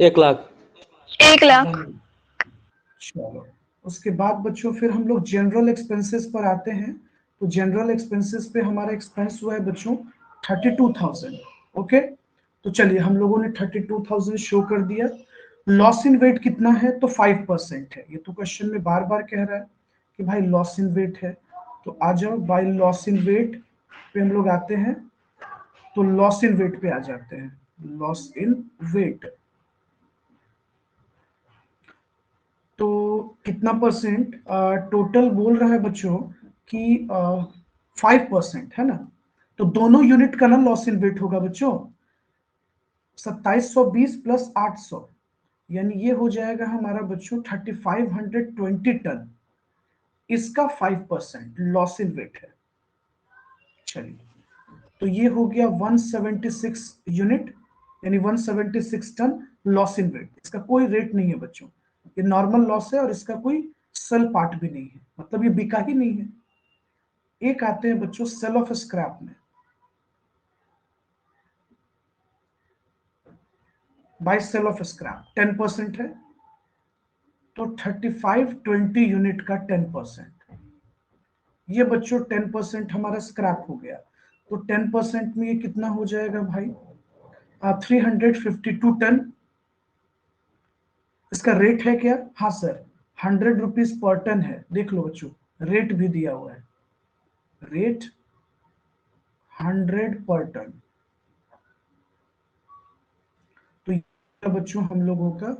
1,00,000। 1,00,000। चलो उसके बाद बच्चों फिर हम लोग जनरल एक्सपेंसेस पर आते हैं। तो जनरल एक्सपेंसेस पे हमारा एक्सपेंस हुआ है बच्चों 32,000। ओके, तो चलिए हम लोगों ने 32,000 शो कर दिया। लॉस इन वेट कितना है, तो 5% है। ये तो क्वेश्चन में बार बार कह रहा है कि भाई लॉस इन वेट है, तो आ जाओ बाई लॉस इन वेट पे हम लोग आते हैं। तो लॉस इन वेट पे आ जाते हैं, लॉस इन वेट तो कितना परसेंट, टोटल बोल रहा है बच्चों कि 5% है ना, तो दोनों यूनिट का ना लॉस इन वेट होगा बच्चों 2720 प्लस 800, यानी ये हो जाएगा हमारा बच्चों 3520 टन। इसका 5% लॉस इन वेट है। चलिए तो ये हो गया 176 यूनिट, यानी 176 टन लॉस इन वेट। इसका कोई रेट नहीं है बच्चों, ये नॉर्मल लॉस है और इसका कोई सेल पार्ट भी नहीं है, मतलब ये बिका ही नहीं है। एक आते हैं बच्चों सेल ऑफ स्क्रैप में, बाय सेल ऑफ स्क्रैप 10% है, तो 3520 यूनिट का 10%, ये बच्चों 10% हमारा स्क्रैप हो गया। तो 10% में ये कितना हो जाएगा भाई, 352 टन। इसका रेट है क्या, हाँ सर 100 रुपीज पर टन है, देख लो बच्चों रेट भी दिया हुआ है, रेट 100 पर टन। तो ये बच्चों हम लोगों का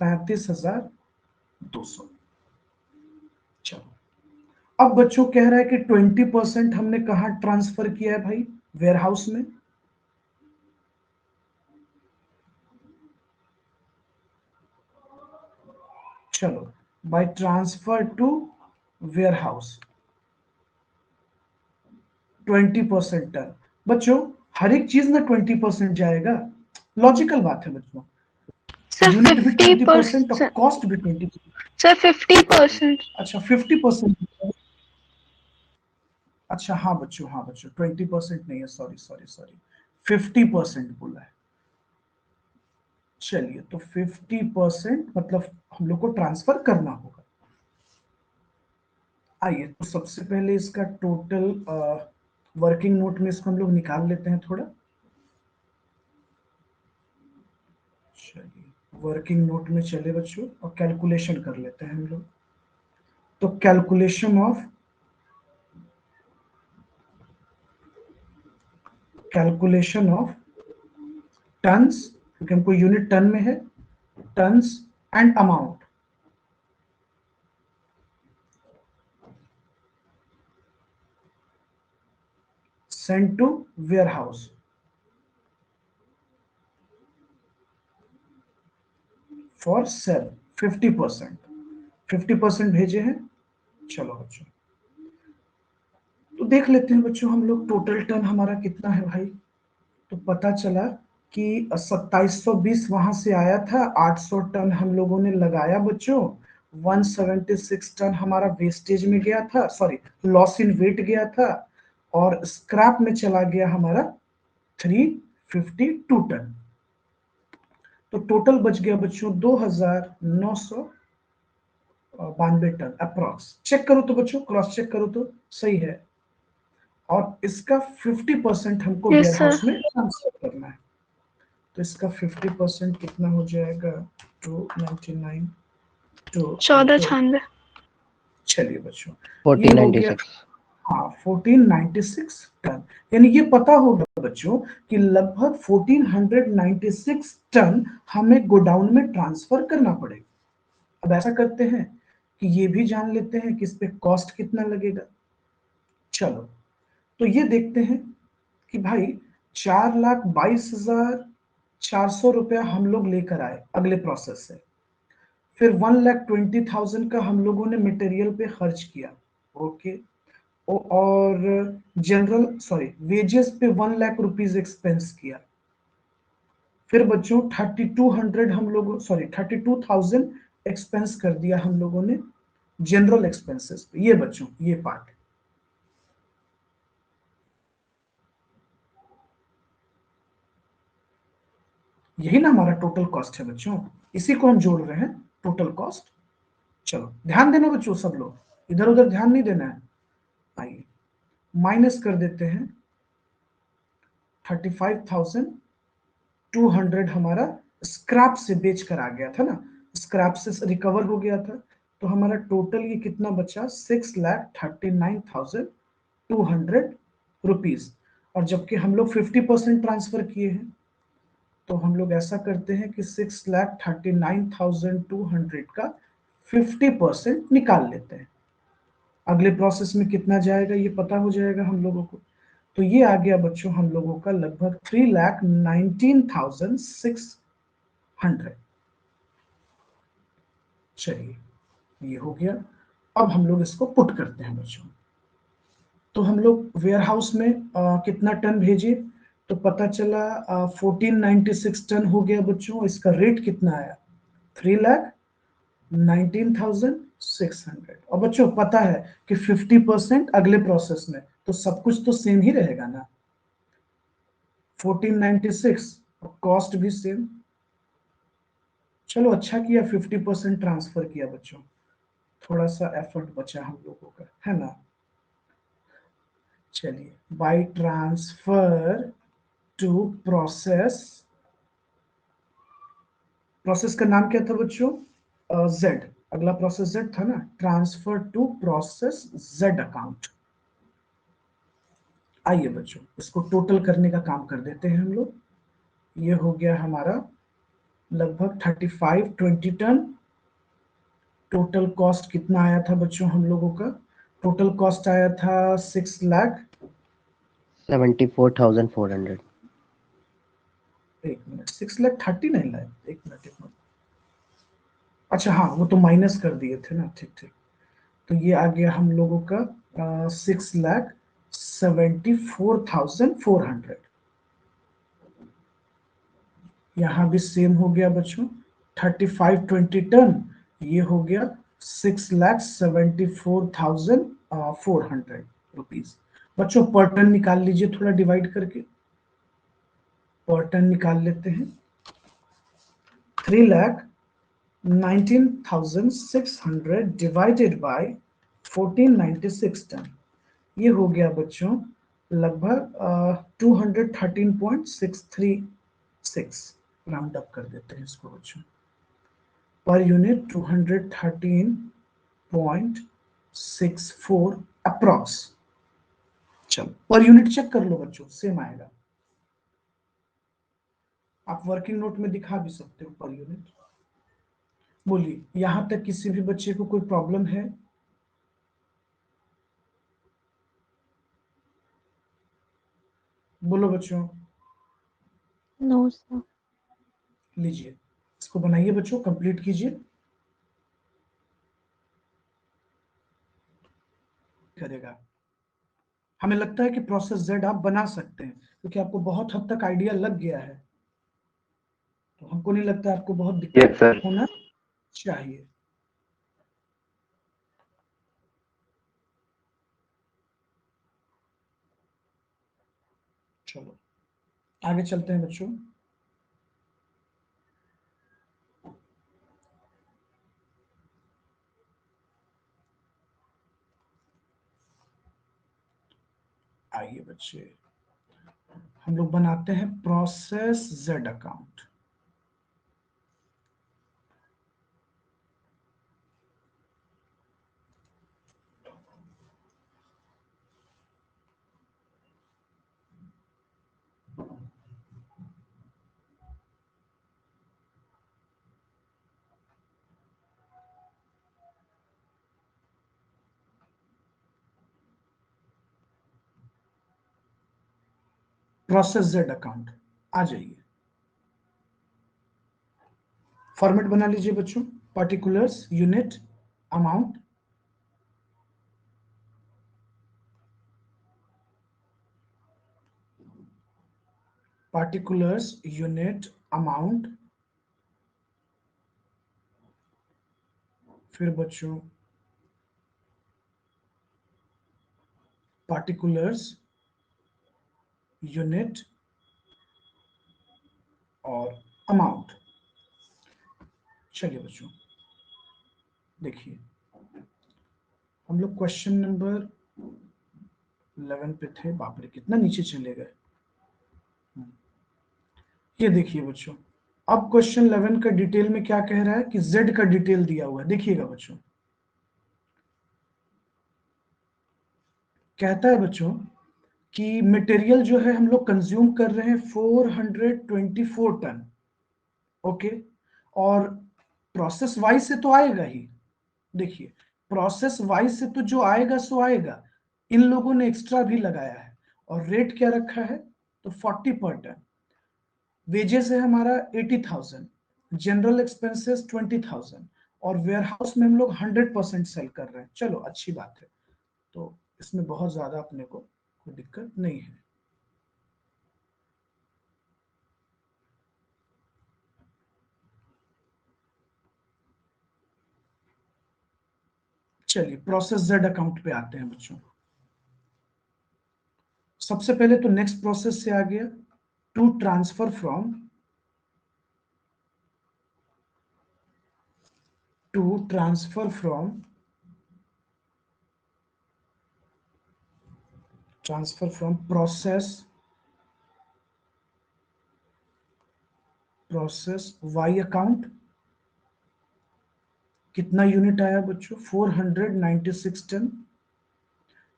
35,200। चलो अब बच्चों कह रहा है कि 20% हमने कहा ट्रांसफर किया है भाई, वेयर हाउस में। चलो by transfer to warehouse 20% ton. बच्चों हर एक चीज में 20% जाएगा, लॉजिकल बात है बच्चों। सर यूनिट भी 20% और 50%। कॉस्ट भी 20%। सर 50%। अच्छा 50%। अच्छा हाँ बच्चों, हाँ बच्चों 20% नहीं है, सॉरी सॉरी सॉरी, 50% बोला है। चलिए तो 50% मतलब हम लोग को ट्रांसफर करना होगा। आइए तो सबसे पहले इसका टोटल वर्किंग नोट में इसको हम लोग निकाल लेते हैं थोड़ा। चलिए वर्किंग नोट में चले बच्चों और कैलकुलेशन कर लेते हैं हम लोग। तो calculation of calculation of tons, क्योंकि हमको यूनिट टन में है, tons and amount. Send to warehouse for sale 50%, 50% भेजे हैं। चलो बच्चों, तो देख लेते हैं बच्चों हम लोग टोटल टन हमारा कितना है भाई। तो पता चला कि 2720 वहां से आया था, 800 टन हम लोगों ने लगाया बच्चों, 176 टन हमारा वेस्टेज में गया था, सॉरी लॉस इन वेट गया था, और स्क्रैप में चला गया हमारा 352 टन। तो टोटल बच गया बच्चों 2992 टन अप्रॉक्स। चेक करो तो बच्चों, क्रॉस चेक करो तो सही है। और इसका 50% हमको Yes, वेयर sir. हाउस में ट्रांसफर करना है। तो इसका 50% कितना हो जाएगा, 299 टू 1496। चलिए बच्चों, ये हो गया 1496। हाँ 1496 टन। यानी ये पता होगा बच्चों कि लगभग 1496 टन हमें गोडाउन में ट्रांसफर करना पड़ेगा। अब ऐसा करते हैं कि ये भी जान लेते हैं कि इस पे कॉस्ट कितना लगेगा। चलो, तो ये देखते हैं कि भाई 4,22,400 रुपया हम लोग लेकर आए अगले प्रोसेस से। फिर 1,20,000 का हम लोगों ने मटेरियल पे खर्च किया, ओके। और जनरल सॉरी वेजेस पे 1,00,000 रुपीज एक्सपेंस किया। फिर बच्चों 3,200 हम लोग सॉरी 32,000 एक्सपेंस कर दिया हम लोगों ने जनरल एक्सपेंसेस पे। ये बच्चों ये पार्ट, यही ना हमारा टोटल कॉस्ट है बच्चों, इसी को हम जोड़ रहे हैं टोटल कॉस्ट। चलो ध्यान देना बच्चों, सब लोग इधर उधर ध्यान नहीं देना है। आइए माइनस कर देते हैं 35,200 हमारा स्क्रैप से बेच कर आ गया था ना, स्क्रैप से रिकवर हो गया था। तो हमारा टोटल ये कितना बचा, 6,39,200 रुपीज। और जबकि हम लोग 50% ट्रांसफर किए हैं, तो हम लोग ऐसा करते हैं कि 6,39,200 का 50% निकाल लेते हैं। अगले प्रोसेस में कितना जाएगा ये पता हो जाएगा हम लोगों को। तो ये आ गया बच्चों हम लोगों का लगभग 3,19,600। चलिए ये हो गया। अब हम लोग इसको पुट करते हैं बच्चों। तो हम लोग वेयर हाउस में कितना टन भेजे, तो पता चला 1496 टन हो गया बच्चों। इसका रेट कितना आया, 3,19,600। और बच्चों पता है कि 50% अगले प्रोसेस में, तो सब कुछ तो सेम ही रहेगा ना, 1496 और कॉस्ट भी सेम। चलो अच्छा किया 50% ट्रांसफर किया बच्चों, थोड़ा सा एफर्ट बचा हम लोगों का, है ना। चलिए by transfer to process, process का नाम क्या था बच्चों, जेड। अगला प्रोसेस जेड था ना, transfer to process Z account. आइए बच्चों इसको टोटल करने का काम कर देते हैं हम लोग। ये हो गया हमारा लगभग 3520 टन। टोटल कॉस्ट कितना आया था बच्चों हम लोगों का, टोटल कॉस्ट आया था 74,400। एक मिनट, 6,39,000, एक मिनट। अच्छा हाँ वो तो माइनस कर दिए थे ना, ठीक ठीक। तो ये आ गया हम लोगों का 6,74,400। यहाँ भी सेम हो गया बच्चों, 3520 टन, ये हो गया 6,74,400 रुपीज। बच्चों पर टन निकाल लीजिए थोड़ा डिवाइड करके, पर टन निकाल लेते हैं। 3,19,600 डिवाइडेड बाय 1496 टन, ये हो गया बच्चों लगभग 213.636। राउंड अप कर देते हैं इसको बच्चों, पर यूनिट 213.64 अप्रॉक्स। चलो पर यूनिट चेक कर लो बच्चों, सेम आएगा। आप वर्किंग नोट में दिखा भी सकते हो पर यूनिट। बोलिए, यहां तक किसी भी बच्चे को कोई प्रॉब्लम है? बोलो बच्चों। No sir. लीजिए, इसको बनाइए बच्चों, कंप्लीट कीजिए। करेगा। हमें लगता है कि प्रोसेस जेड आप बना सकते हैं क्योंकि आपको बहुत हद तक आइडिया लग गया है, तो हमको नहीं लगता आपको बहुत यस दिक्कत सर। होना चाहिए। चलो आगे चलते हैं बच्चों। आइए बच्चे, हम लोग बनाते हैं process Z account. Process Z account आ जाइए। फॉर्मेट बना लीजिए बच्चों, particulars unit amount, particulars unit amount, फिर बच्चों पार्टिकुलर्स यूनिट और अमाउंट। चलिए बच्चों देखिए, हम लोग क्वेश्चन नंबर 11 पे थे। बाप रे कितना नीचे चले गए। ये देखिए बच्चों, अब क्वेश्चन 11 का डिटेल में क्या कह रहा है कि z का डिटेल दिया हुआ है। देखिएगा बच्चों, कहता है बच्चों कि मटेरियल जो है हम लोग कंज्यूम कर रहे हैं 424 टन। ओके, और प्रोसेस वाइज से तो आएगा ही। देखिए, प्रोसेस वाइज से तो जो आएगा सो आएगा, इन लोगों ने एक्स्ट्रा भी लगाया है। और रेट क्या रखा है? तो 40 पर टन। वेजेस है हमारा 80,000, जनरल एक्सपेंसेस 20,000, और वेयर हाउस में हम लोग 100% सेल कर रहे हैं। चलो अच्छी बात है, तो इसमें बहुत ज्यादा अपने को कोई दिक्कत नहीं है। चलिए प्रोसेस जेड अकाउंट पे आते हैं बच्चों। सबसे पहले तो नेक्स्ट प्रोसेस से आ गया, to transfer from, to transfer from, transfer from process Y account. कितना यूनिट आया बच्चों? 496 टन।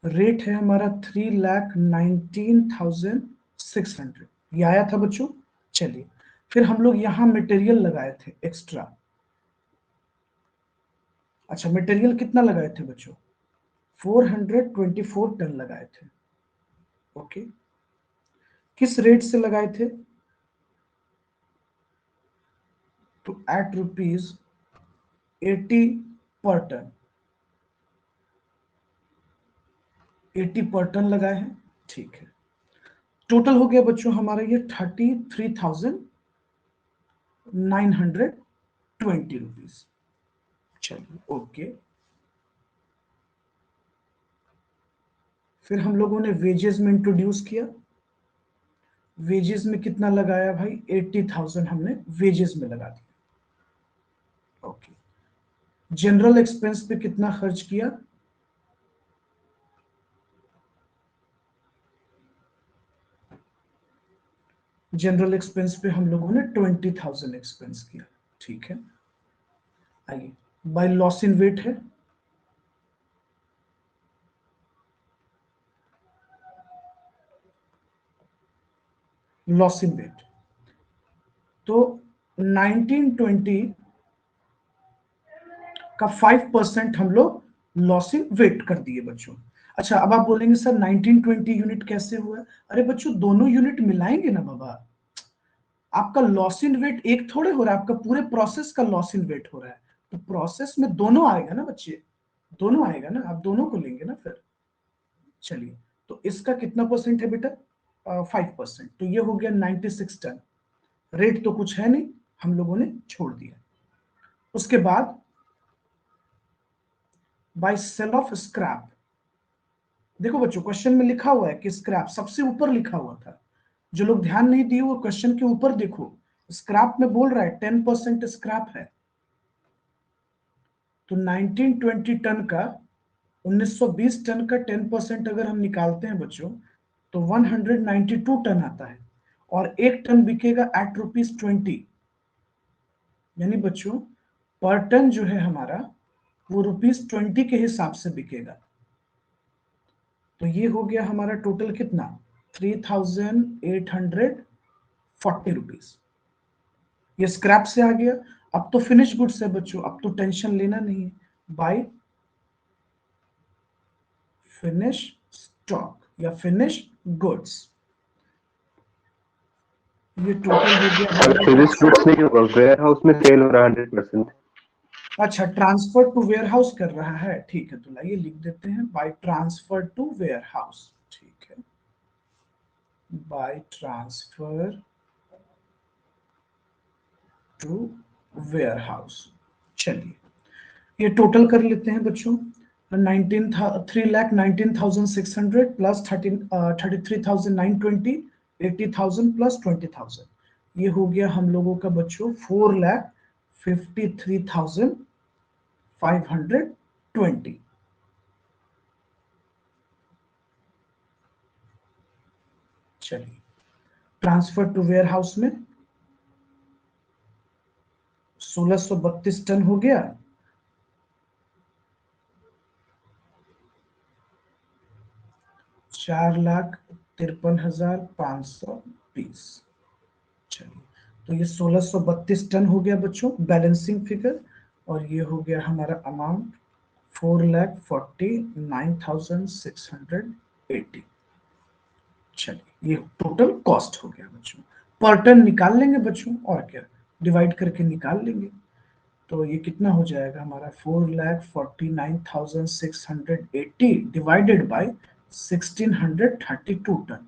रेट है हमारा 3,19,600, ये आया था बच्चों। चलिए, फिर हम लोग यहां मटेरियल लगाए थे एक्स्ट्रा। अच्छा, मटेरियल कितना लगाए थे बच्चों? 424 टन लगाए थे। ओके, किस रेट से लगाए थे? तो एट रुपीज 80 पर टन, 80 पर टन लगाए हैं। ठीक है, टोटल हो गया बच्चों हमारा ये 33,920 रुपीज। चलिए ओके, फिर हम लोगों ने वेजेस में इंट्रोड्यूस किया। वेजेस में कितना लगाया भाई? 80,000 हमने वेजेस में लगा दिया। ओके, जनरल एक्सपेंस पे कितना खर्च किया? जनरल एक्सपेंस पे हम लोगों ने 20,000 एक्सपेंस किया। ठीक है, आइए, बाय लॉस इन वेट है, लॉस इन वेट। तो 1920 का 5% हम लोग लॉस इन वेट कर दिए बच्चों। अच्छा, अब आप बोलेंगे सर 1920 यूनिट कैसे हुआ? अरे बच्चों, दोनों यूनिट मिलाएंगे ना बाबा। आपका लॉस इन वेट एक थोड़े हो रहा है, आपका पूरे प्रोसेस का लॉस इन वेट हो रहा है। तो प्रोसेस में दोनों आएगा ना बच्चे, दोनों आएगा ना, आप दोनों को लेंगे ना फिर। चलिए, तो इसका कितना परसेंट है बेटा? 5%। तो ये हो गया 96 टन। रेट तो कुछ है नहीं, हम लोगों ने छोड़ दिया। उसके बाद बाय सेल ऑफ स्क्रैप। देखो बच्चों, क्वेश्चन में लिखा हुआ है कि स्क्रैप सबसे ऊपर लिखा हुआ था। जो लोग ध्यान नहीं दिए वो क्वेश्चन के ऊपर देखो, स्क्रैप में बोल रहा है 10% स्क्रैप है। तो 1920 टन का 1920 टन का 10% अगर हम निकालते हैं बच्चों, तो 192 टन आता है। और एक टन बिकेगा एट ₹20। यानी बच्चों, पर टन जो है हमारा वो ₹20 के हिसाब से बिकेगा। तो ये हो गया हमारा टोटल कितना? 3840 रुपीज। ये स्क्रैप से आ गया। अब तो फिनिश गुड्स है बच्चों, अब तो टेंशन लेना नहीं है। बाय फिनिश स्टॉक या फिनिश गुड्स, ये टोटल हो गया हमारा फिनिश गुड्स नहीं होगा, वेयर हाउस में सेल हो रहा है 100%। अच्छा, ट्रांसफर टू वेयर हाउस कर रहा है, ठीक है। तो लाइए लिख देते हैं, by transfer to warehouse. ठीक है, by transfer to warehouse. चलिए, ये टोटल कर लेते हैं बच्चों। 3,19,600 प्लस 33,920, 80,000 प्लस 20,000, ये हो गया हम लोगों का बच्चों 4,53,520। चलिए, ट्रांसफर टू वेयर हाउस में 1632 टन हो गया। ₹4,53,520। चलिए, तो ये 1632 टन हो गया बच्चों, बैलेंसिंग फिगर। और ये हो गया हमारा अमाउंट 4,49,680। चलिए, ये टोटल कॉस्ट हो गया बच्चों। पर टन निकाल लेंगे बच्चों, और क्या, डिवाइड करके निकाल लेंगे। तो ये कितना हो जाएगा हमारा? 4,49,680 डिवाइडेड बाय 1,632 टन।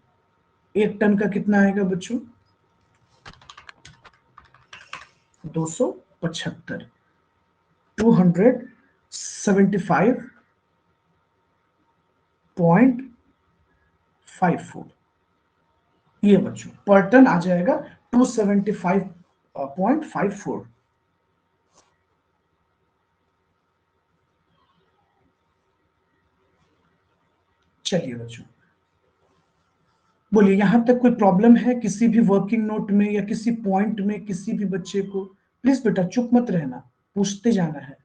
एक टन का कितना आएगा बच्चों? 275, 275.54। ये बच्चों पर टन आ जाएगा 275.54। चलिए बच्चों, बोलिए, यहां तक कोई प्रॉब्लम है किसी भी वर्किंग नोट में या किसी पॉइंट में किसी भी बच्चे को? प्लीज बेटा चुप मत रहना, पूछते जाना है।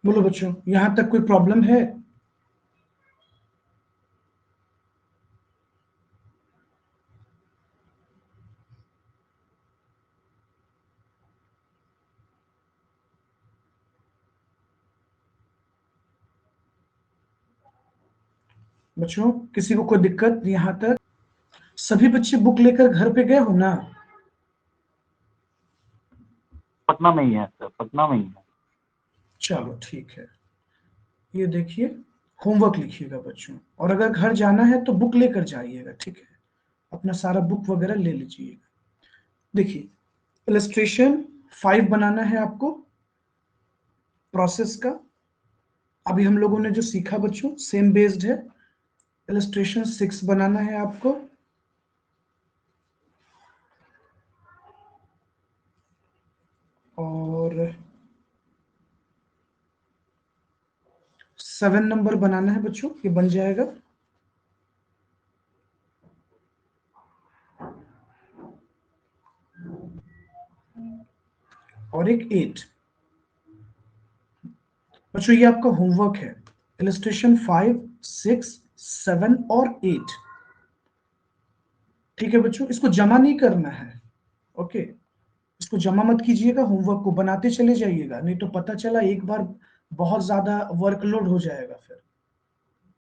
बोलो बच्चों, यहां तक कोई प्रॉब्लम है? बच्चों, किसी को कोई दिक्कत यहां तक? सभी बच्चे बुक लेकर घर पे गए हो ना? पटना में ही है सर, पटना में ही है। चलो ठीक है, ये देखिए, होमवर्क लिखिएगा बच्चों, और अगर घर जाना है तो बुक लेकर जाइएगा, ठीक है? अपना सारा बुक वगैरह ले लीजिएगा। देखिए, इलस्ट्रेशन 5 बनाना है आपको प्रोसेस का। अभी हम लोगों ने जो सीखा बच्चों सेम बेस्ड है। इलस्ट्रेशन 6 बनाना है आपको। और 7 नंबर बनाना है बच्चों, ये बन जाएगा। और एक 8। बच्चों, ये आपका होमवर्क है। इलस्ट्रेशन 5, 6, 7 और 8। ठीक है बच्चों, इसको जमा नहीं करना है, ओके, इसको जमा मत कीजिएगा, होमवर्क को बनाते चले जाइएगा, नहीं तो पता चला एक बार बहुत ज्यादा वर्कलोड हो जाएगा फिर।